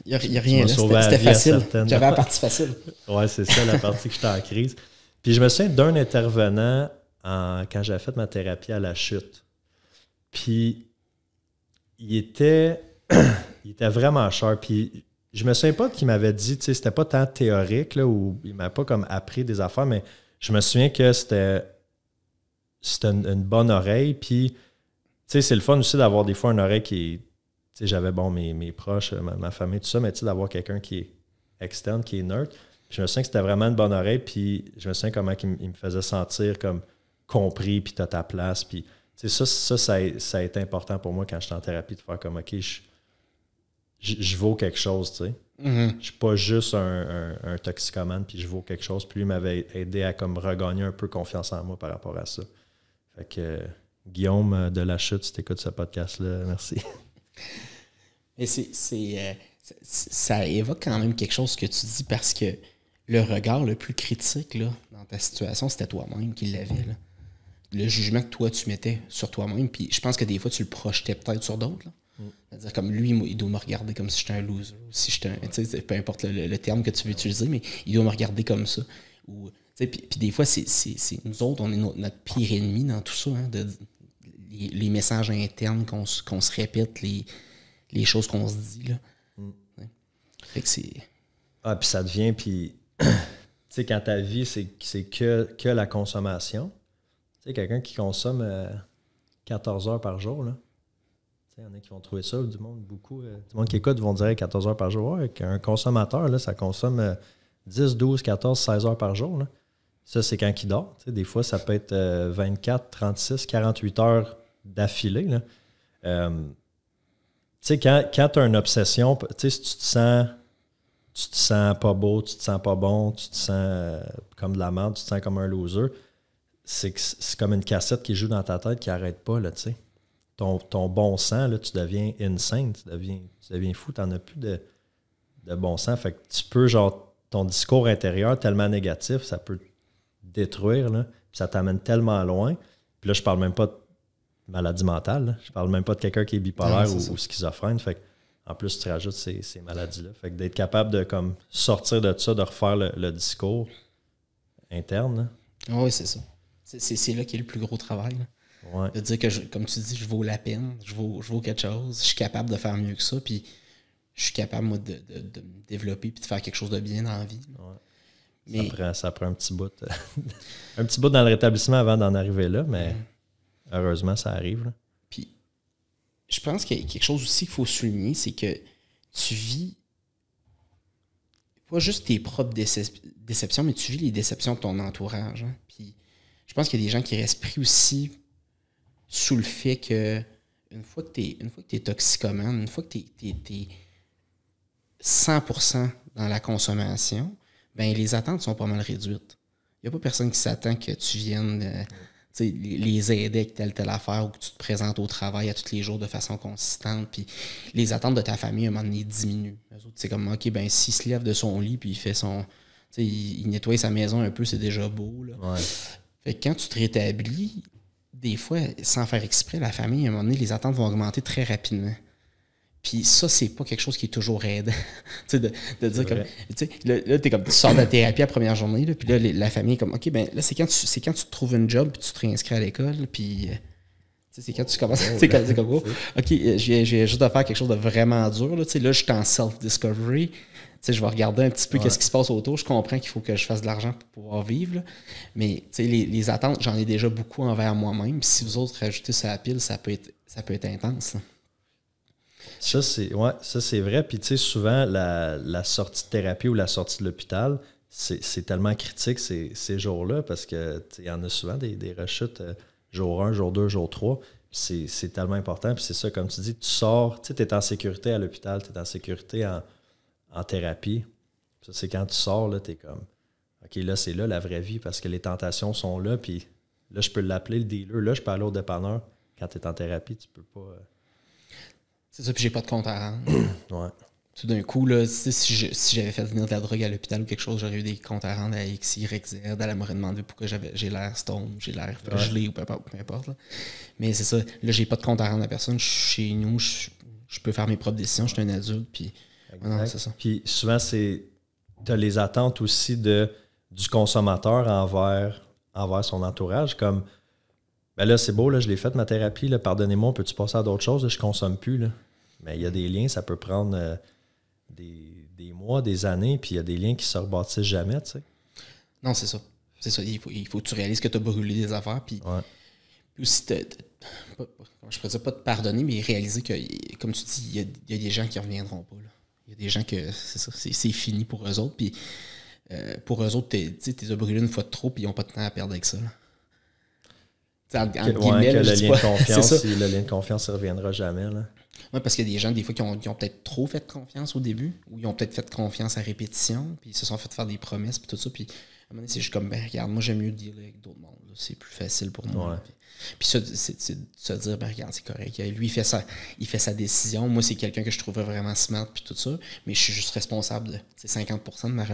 il n'y a rien là, c'était facile. J'avais la partie facile. Ouais, c'est ça, la partie que j'étais en crise. Puis je me souviens d'un intervenant quand j'avais fait ma thérapie à la chute. Puis il était vraiment sharp. Puis je me souviens pas qu'il m'avait dit, tu sais, c'était pas tant théorique, là, ou il m'avait pas comme appris des affaires, mais je me souviens que c'était une bonne oreille. Puis, tu sais, c'est le fun aussi d'avoir des fois une oreille qui est, tu sais, j'avais, mes proches, ma famille, tout ça, mais tu sais, d'avoir quelqu'un qui est externe, qui est neutre. Puis je me souviens que c'était vraiment une bonne oreille. Puis je me souviens comment il me faisait sentir comme compris, puis tu as ta place. Puis, tu sais, ça a été important pour moi quand j'étais en thérapie, de faire comme, OK, je vaux quelque chose, tu sais. Mm-hmm. Je suis pas juste un toxicomane, puis je vaux quelque chose. Puis lui m'avait aidé à comme regagner un peu confiance en moi par rapport à ça. Fait que Guillaume de La Chute, si tu écoutes ce podcast-là, merci. Mais ça évoque quand même quelque chose que tu dis parce que le regard le plus critique là, dans ta situation, c'était toi-même qui l'avais. Là. Le jugement que toi, tu mettais sur toi-même. Puis je pense que des fois, tu le projetais peut-être sur d'autres. C'est-à-dire comme lui, il doit me regarder comme si j'étais un loser. Si j'étais peu importe le terme que tu veux utiliser, mais il doit me regarder comme ça. Puis des fois, c'est nous autres, on est notre pire ennemi dans tout ça. Hein, les messages internes qu'on se répète, les choses qu'on se dit. Là. Ouais. Fait que c'est... Ah, puis ça devient... Puis, tu sais, quand ta vie, c'est que la consommation... Tu sais, quelqu'un qui consomme 14 heures par jour, là. Tu sais, il y en a qui vont trouver ça, du monde qui écoute vont dire 14 heures par jour. Ouais, qu'un consommateur, là, ça consomme 10, 12, 14, 16 heures par jour, là. Ça, c'est quand il dort. Tu sais, des fois, ça peut être 24, 36, 48 heures d'affilée, là. Tu sais, quand tu as une obsession, tu sais, si tu te sens pas beau, tu te sens pas bon, tu te sens comme de la merde, tu te sens comme un loser, c'est comme une cassette qui joue dans ta tête qui n'arrête pas, là, tu sais. Ton bon sens, là, tu deviens insane, tu deviens fou, tu n'en as plus de bon sens. Fait que tu peux, genre, ton discours intérieur tellement négatif, ça peut te détruire, là, puis ça t'amène tellement loin. Puis là, je parle même pas de maladie mentale, là. Je parle même pas de quelqu'un qui est bipolaire ou schizophrène. Fait que, en plus, tu rajoutes ces maladies-là. Fait que d'être capable de comme sortir de ça, de refaire le discours interne. Oui, c'est ça. C'est là qu'il y a le plus gros travail. Ouais. De dire que, comme tu dis, je vaux la peine, je vaux quelque chose, je suis capable de faire mieux que ça, puis je suis capable, moi, de me développer puis de faire quelque chose de bien dans la vie. Ouais. Mais... Ça prend un petit bout. Un petit bout dans le rétablissement avant d'en arriver là, mais heureusement, ça arrive. Là. Puis, je pense qu'il y a quelque chose aussi qu'il faut souligner, c'est que tu vis pas juste tes propres déceptions, mais tu vis les déceptions de ton entourage. Hein. Puis, je pense qu'il y a des gens qui restent pris aussi sous le fait que une fois que tu es toxicomane, une fois que tu es 100% dans la consommation, ben les attentes sont pas mal réduites. Il n'y a pas personne qui s'attend que tu viennes les aider avec telle affaire ou que tu te présentes au travail à tous les jours de façon consistante. Puis les attentes de ta famille, à un moment donné, diminuent. C'est comme, OK, ben s'il se lève de son lit puis il fait il nettoie sa maison un peu, c'est déjà beau. Là. Ouais. Fait que quand tu te rétablis, des fois, sans faire exprès, la famille, à un moment donné, les attentes vont augmenter très rapidement. Puis ça, c'est pas quelque chose qui est toujours aidant. de dire comme. Là, t'es comme, tu sors de la thérapie la première journée, là, puis là, la famille est comme, OK, ben là, c'est quand tu te trouves une job, puis tu te réinscris à l'école, puis. C'est quand tu commences. C'est comme, oh, OK, j'ai juste à faire quelque chose de vraiment dur. Là, je suis en self-discovery. Je vais regarder un petit peu qu'est-ce qui se passe autour. Je comprends qu'il faut que je fasse de l'argent pour pouvoir vivre. Là. Mais les attentes, j'en ai déjà beaucoup envers moi-même. Puis si vous autres rajoutez ça à la pile, ça peut être intense. Là. Ça, c'est vrai. Puis, tu sais, souvent, la sortie de thérapie ou la sortie de l'hôpital, c'est tellement critique ces jours-là parce que il y en a souvent des rechutes jour 1, jour 2, jour 3. C'est tellement important. Puis c'est ça, comme tu dis, tu sors, tu es en sécurité à l'hôpital, tu es en sécurité en thérapie. Ça, c'est quand tu sors, là, tu es comme, OK, là, c'est là la vraie vie parce que les tentations sont là. Puis là, je peux l'appeler le dealer. Là, je peux aller au dépanneur. Quand tu es en thérapie, tu peux pas... C'est ça, puis j'ai pas de compte à rendre. Ouais. Tout d'un coup, là, si j'avais fait venir de la drogue à l'hôpital ou quelque chose, j'aurais eu des comptes à rendre à X, Y, Z. Elle m'aurait demandé pourquoi j'ai l'air stone, j'ai l'air gelé ou peu importe. Là. Mais c'est ça. Là, j'ai pas de compte à rendre à personne. Je suis chez nous, je peux faire mes propres décisions. Je suis un adulte. Puis, non, c'est ça. Puis souvent, tu as les attentes aussi du consommateur envers son entourage. Comme, ben là, c'est beau, là, je l'ai fait ma thérapie. Là, pardonnez-moi, peux-tu passer à d'autres choses? Là, je consomme plus. Là. Mais il y a des liens, ça peut prendre... des mois, des années, puis il y a des liens qui se rebâtissent jamais, tu sais. Non, c'est ça. C'est ça. Il faut que tu réalises que tu as brûlé des affaires, puis aussi, je pourrais dire pas te pardonner, mais réaliser que, comme tu dis, il y a des gens qui ne reviendront pas. Là. Il y a des gens que, c'est ça, c'est fini pour eux autres, puis pour eux autres, tu les as brûlés une fois de trop, puis ils n'ont pas de temps à perdre avec ça. Là. Que le lien de confiance ne reviendra jamais, là. Oui, parce qu'il y a des gens, des fois, qui ont peut-être trop fait confiance au début, ou ils ont peut-être fait confiance à répétition, puis ils se sont fait faire des promesses, puis tout ça, puis à un moment donné, c'est juste comme, ben regarde, moi j'aime mieux dealer avec d'autres mondes. Là. C'est plus facile pour moi. Ouais. Puis ça, c'est de se dire, ben regarde, c'est correct. Lui, il fait sa décision. Moi, c'est quelqu'un que je trouvais vraiment smart puis tout ça. Mais je suis juste responsable de 50% de ma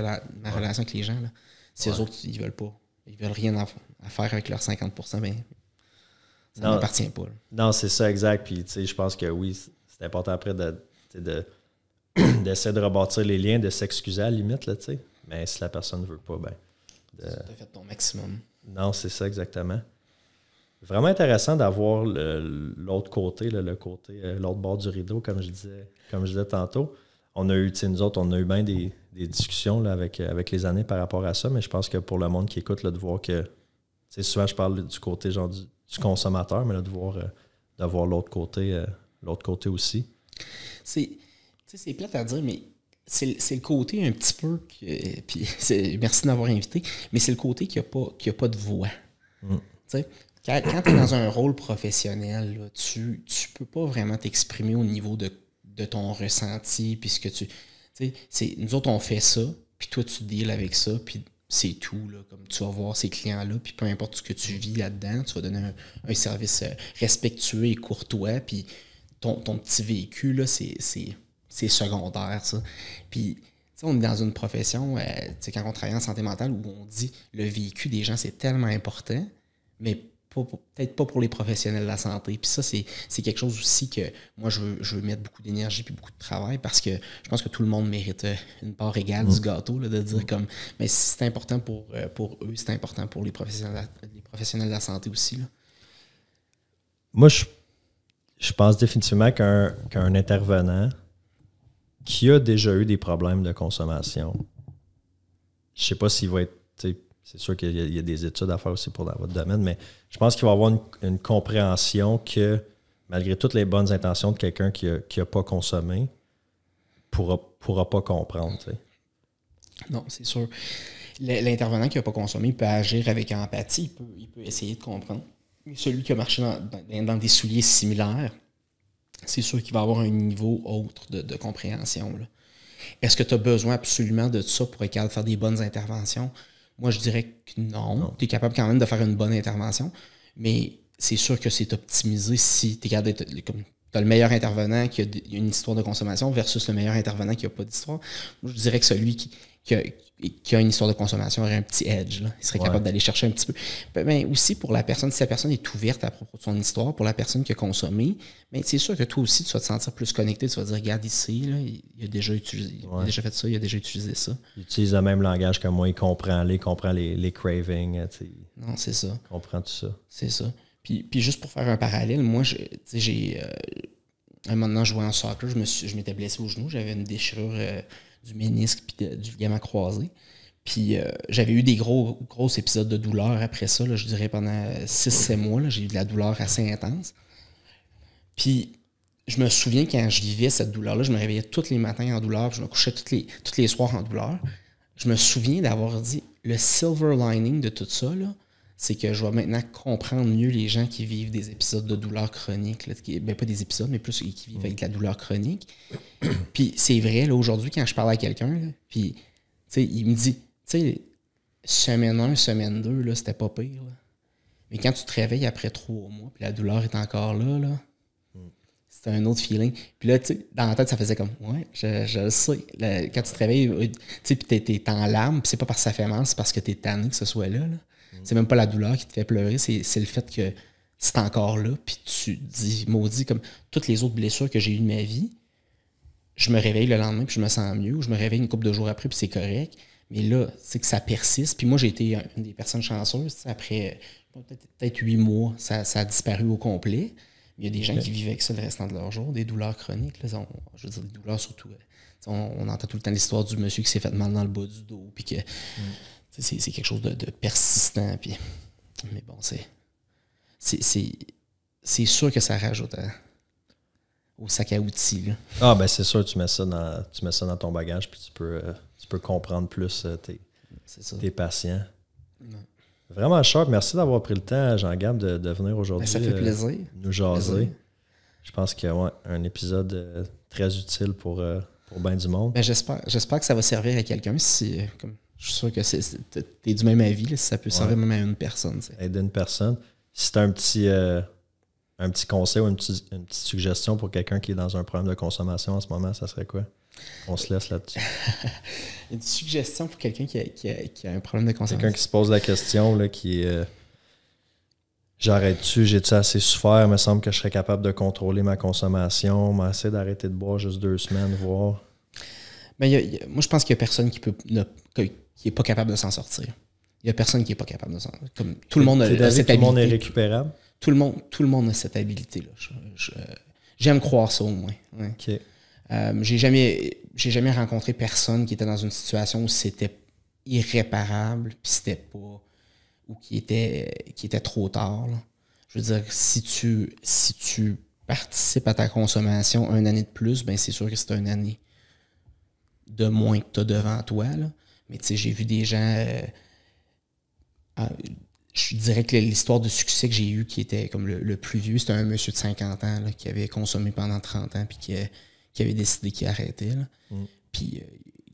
relation avec les gens. Là. Si eux autres, ils veulent pas. Ils veulent rien à faire avec leurs 50%, ben ça ne m'appartient pas. Là. Non, c'est ça, exact. Puis, tu sais, je pense que oui, c'est important après d'essayer de rebâtir les liens, de s'excuser à la limite, là, tu sais. Mais si la personne ne veut pas, ben... Tu as fait ton maximum. Non, c'est ça, exactement. Vraiment intéressant d'avoir l'autre côté, l'autre bord du rideau, comme je disais tantôt. On a eu, nous autres, on a eu bien des discussions là, avec les années par rapport à ça, mais je pense que pour le monde qui écoute, là, de voir que, souvent je parle du côté genre du consommateur, mais là, de voir l'autre côté aussi. C'est plate à dire, mais c'est le côté un petit peu, puis merci de m'avoir invité, mais c'est le côté qui n'a pas de voix. Quand tu es dans un rôle professionnel, là, tu peux pas vraiment t'exprimer au niveau de ton ressenti, puis ce que nous autres, on fait ça, puis toi, tu deals avec ça, puis c'est tout. Là, comme tu vas voir ces clients-là, puis peu importe ce que tu vis là-dedans, tu vas donner un service respectueux et courtois, puis ton petit vécu, là, c'est secondaire, ça. Puis, on est dans une profession, quand on travaille en santé mentale, où on dit le vécu des gens, c'est tellement important, mais peut-être pas pour les professionnels de la santé. Puis ça, c'est quelque chose aussi que moi, je veux mettre beaucoup d'énergie puis beaucoup de travail parce que je pense que tout le monde mérite une part égale du gâteau, là, de dire comme, mais si c'est important pour eux, c'est important pour les professionnels de la santé aussi. Là. Moi, je pense définitivement qu'un intervenant qui a déjà eu des problèmes de consommation, je sais pas s'il va être... C'est sûr qu'il y a des études à faire aussi dans votre domaine, mais je pense qu'il va y avoir une compréhension que, malgré toutes les bonnes intentions de quelqu'un qui n'a pas consommé, pourra pas comprendre. T'sais. Non, c'est sûr. L'intervenant qui n'a pas consommé peut agir avec empathie, il peut essayer de comprendre. Mais celui qui a marché dans des souliers similaires, c'est sûr qu'il va avoir un niveau autre de compréhension. Là. Est-ce que tu as besoin absolument de ça pour être capable de faire des bonnes interventions? Moi, je dirais que non. Tu es capable quand même de faire une bonne intervention, mais c'est sûr que c'est optimisé si tu es capable d'être comme tu as le meilleur intervenant qui a une histoire de consommation versus le meilleur intervenant qui n'a pas d'histoire. Moi, je dirais que celui qui a une histoire de consommation aurait un petit edge. Là. Il serait capable d'aller chercher un petit peu. Mais aussi pour la personne, si la personne est ouverte à propos de son histoire, pour la personne qui a consommé, mais c'est sûr que toi aussi, tu vas te sentir plus connecté. Tu vas dire, regarde ici, là, il a déjà utilisé, il a déjà fait ça, il a déjà utilisé ça. Il utilise le même langage que moi, il comprend les cravings. Non, c'est ça. Il comprend tout ça. C'est ça. Puis juste pour faire un parallèle, moi, j'ai un moment donné, je jouais en soccer, je m'étais blessé au genou, j'avais une déchirure du ménisque puis du ligament croisé. Puis j'avais eu des gros épisodes de douleur après ça, là, je dirais pendant 6-7 mois, là, j'ai eu de la douleur assez intense. Puis je me souviens quand je vivais cette douleur-là, je me réveillais tous les matins en douleur, je me couchais tous les soirs en douleur. Je me souviens d'avoir dit, le silver lining de tout ça, là, c'est que je vais maintenant comprendre mieux les gens qui vivent des épisodes de douleur chronique. Là, pas des épisodes, mais plus qui vivent avec de la douleur chronique. Puis c'est vrai, là, aujourd'hui, quand je parle à quelqu'un, puis il me dit, semaine 1, semaine 2, là, c'était pas pire. Là. Mais quand tu te réveilles après 3 mois, puis la douleur est encore là, c'est un autre feeling. Puis là, dans la tête, ça faisait comme, ouais, je le sais. Quand tu te réveilles, puis t'es en larmes, puis c'est pas parce que ça fait mal, c'est parce que t'es tanné que ce soit là. C'est même pas la douleur qui te fait pleurer, c'est le fait que c'est encore là, puis tu te dis, maudit, comme toutes les autres blessures que j'ai eues de ma vie, je me réveille le lendemain, puis je me sens mieux, ou je me réveille une couple de jours après, puis c'est correct. Mais là, c'est que ça persiste. Puis moi, j'ai été une des personnes chanceuses. Après peut-être 8 mois, ça a disparu au complet. Il y a des gens qui vivent avec ça le restant de leur jour, des douleurs chroniques. Là, je veux dire, des douleurs surtout. On entend tout le temps l'histoire du monsieur qui s'est fait mal dans le bas du dos, puis que c'est quelque chose de persistant. Puis, mais bon, c'est sûr que ça rajoute au sac à outils. Là. Ah, ben c'est sûr, tu mets ça dans ton bagage, puis tu peux comprendre plus tes patients. Ouais. Vraiment sharp. Merci d'avoir pris le temps, Jean-Gab, de venir aujourd'hui. Ça fait plaisir. Nous jaser. Je pense qu'il y a un épisode très utile pour bien du monde. Ben, j'espère que ça va servir à quelqu'un. Si, comme Je suis sûr que t'es du même avis, là, si ça peut servir même à une personne. T'sais. Aider une personne. Si tu as un petit conseil ou une petite suggestion pour quelqu'un qui est dans un problème de consommation en ce moment, ça serait quoi? On se laisse là-dessus. Une suggestion pour quelqu'un qui a un problème de consommation. Quelqu'un qui se pose la question, là, qui est j'arrête-tu, j'ai-tu assez souffert? Il me semble que je serais capable de contrôler ma consommation, m'essayer d'arrêter de boire juste 2 semaines, voir. Mais moi, je pense qu'il n'y a personne qui n'est pas capable de s'en sortir. Il n'y a personne qui n'est pas capable de s'en sortir. Comme tout le monde a cette habilité. Tout le monde est récupérable? Tout le monde a cette habilité-là. J'aime croire ça au moins. Ouais. OK. J'ai jamais rencontré personne qui était dans une situation où c'était irréparable, puis c'était pas, ou qui était trop tard. Là. Je veux dire, si tu participes à ta consommation une année de plus, ben c'est sûr que c'est une année de moins que tu as devant toi. Là. Mais tu sais, j'ai vu des gens. Je dirais que l'histoire de succès que j'ai eu qui était comme le plus vieux, c'était un monsieur de 50 ans là, qui avait consommé pendant 30 ans puis qui avait décidé qu'il arrêtait. Là. Puis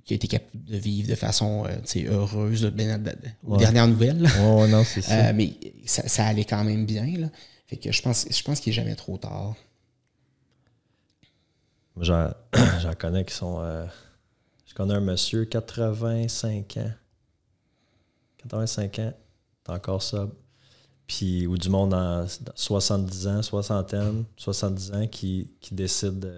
qui a été capable de vivre de façon heureuse, aux dernières nouvelles. Oh, non, c'est ça. Mais ça allait quand même bien. Là. Fait que je pense qu'il n'est jamais trop tard. J'en connais qui sont... je connais un monsieur, 85 ans. 85 ans, t'es encore sobre. Puis, ou du monde dans 70 ans, soixantaine, 70 ans qui décident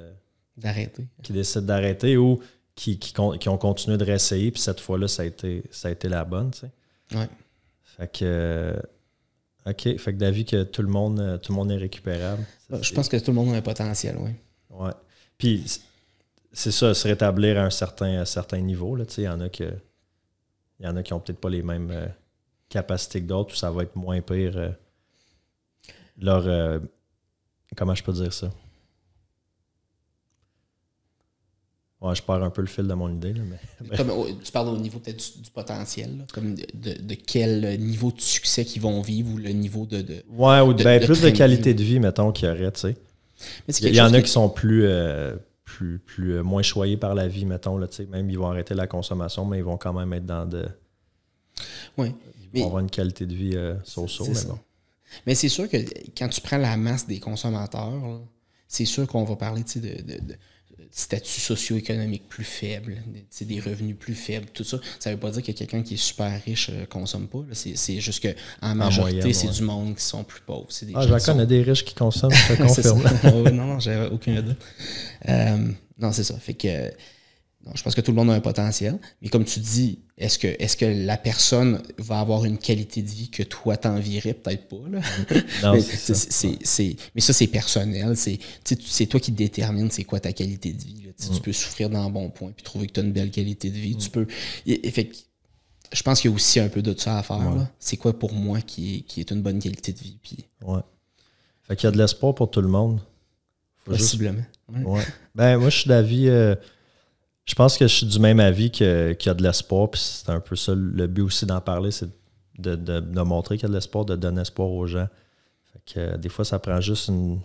d'arrêter. Qui décident d'arrêter ou qui ont continué de réessayer. Puis cette fois-là, ça a été la bonne, tu sais. Ouais. Fait que... OK. Fait que d'avis que tout le monde est récupérable. Je pense que tout le monde a un potentiel, oui. Ouais. Puis, c'est ça, se rétablir à un certain niveau, là, tu sais. Il y en a qui ont peut-être pas les mêmes capacités que d'autres, ou ça va être moins pire. Comment je peux dire ça? Ouais, je perds un peu le fil de mon idée. Là, mais... Comme, tu parles au niveau peut-être du potentiel, là, comme de quel niveau de succès qu'ils vont vivre ou le niveau de ouais, ou plus de qualité de vie, mettons, qu'il y aurait, tu sais. Il y en a qui sont moins choyés par la vie, mettons, là, tu sais. Même ils vont arrêter la consommation, mais ils vont quand même être dans de... Ouais. Ils vont avoir une qualité de vie so-so, mais ça. bon. Mais c'est sûr que quand tu prends la masse des consommateurs, là, c'est sûr qu'on va parler de statut socio-économique plus faible, des revenus plus faibles, tout ça. Ça veut pas dire que quelqu'un qui est super riche ne consomme pas. Là. C'est juste qu'en majorité, moyenne, c'est du monde qui sont plus pauvres. J'en connais des riches qui consomment, je te confirme. Non, j'avais aucun doute. Non, c'est ça. Fait que non, je pense que tout le monde a un potentiel. Mais comme tu dis, est-ce que la personne va avoir une qualité de vie que toi t'envierais? Peut-être pas. Là. Non, mais ça, c'est personnel. C'est toi qui détermines c'est quoi ta qualité de vie. Là. Tu peux souffrir dans un bon point puis trouver que tu as une belle qualité de vie. Tu peux. Fait, je pense qu'il y a aussi un peu de ça à faire. Ouais. C'est quoi pour moi qui est une bonne qualité de vie? Puis... Ouais. Fait qu'il y a de l'espoir pour tout le monde. Possiblement. Juste... Ouais. Ben, moi, je suis d'avis... Je pense que je suis du même avis qu'il y a de l'espoir, puis c'est un peu ça le but aussi d'en parler, c'est de montrer qu'il y a de l'espoir, de donner espoir aux gens. Fait que des fois, ça prend juste une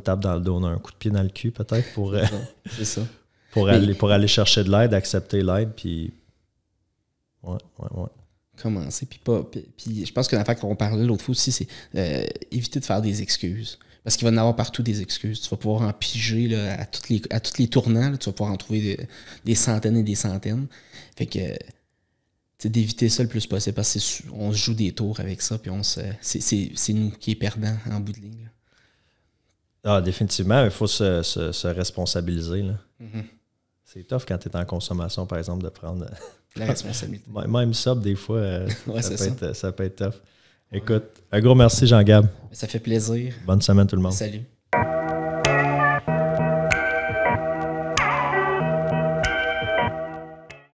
tape dans le dos, un coup de pied dans le cul peut-être pour, c'est ça. pour aller chercher de l'aide, accepter l'aide, puis ouais. Commencer, puis je pense que l'affaire qu'on parlait l'autre fois aussi, c'est éviter de faire des excuses. Parce qu'il va y en avoir partout des excuses. Tu vas pouvoir en piger là, à tous les tournants. Là, tu vas pouvoir en trouver des centaines et des centaines. Fait que d'éviter ça le plus possible parce qu'on se joue des tours avec ça puis c'est nous qui est perdants en bout de ligne. Là. Ah, définitivement, il faut se responsabiliser. Là. Mm-hmm. C'est tough quand tu es en consommation, par exemple, de prendre la responsabilité. Même ça, des fois, ouais, ça peut être tough. Écoute, un gros merci, Jean-Gab. Ça fait plaisir. Bonne semaine, tout le monde. Salut.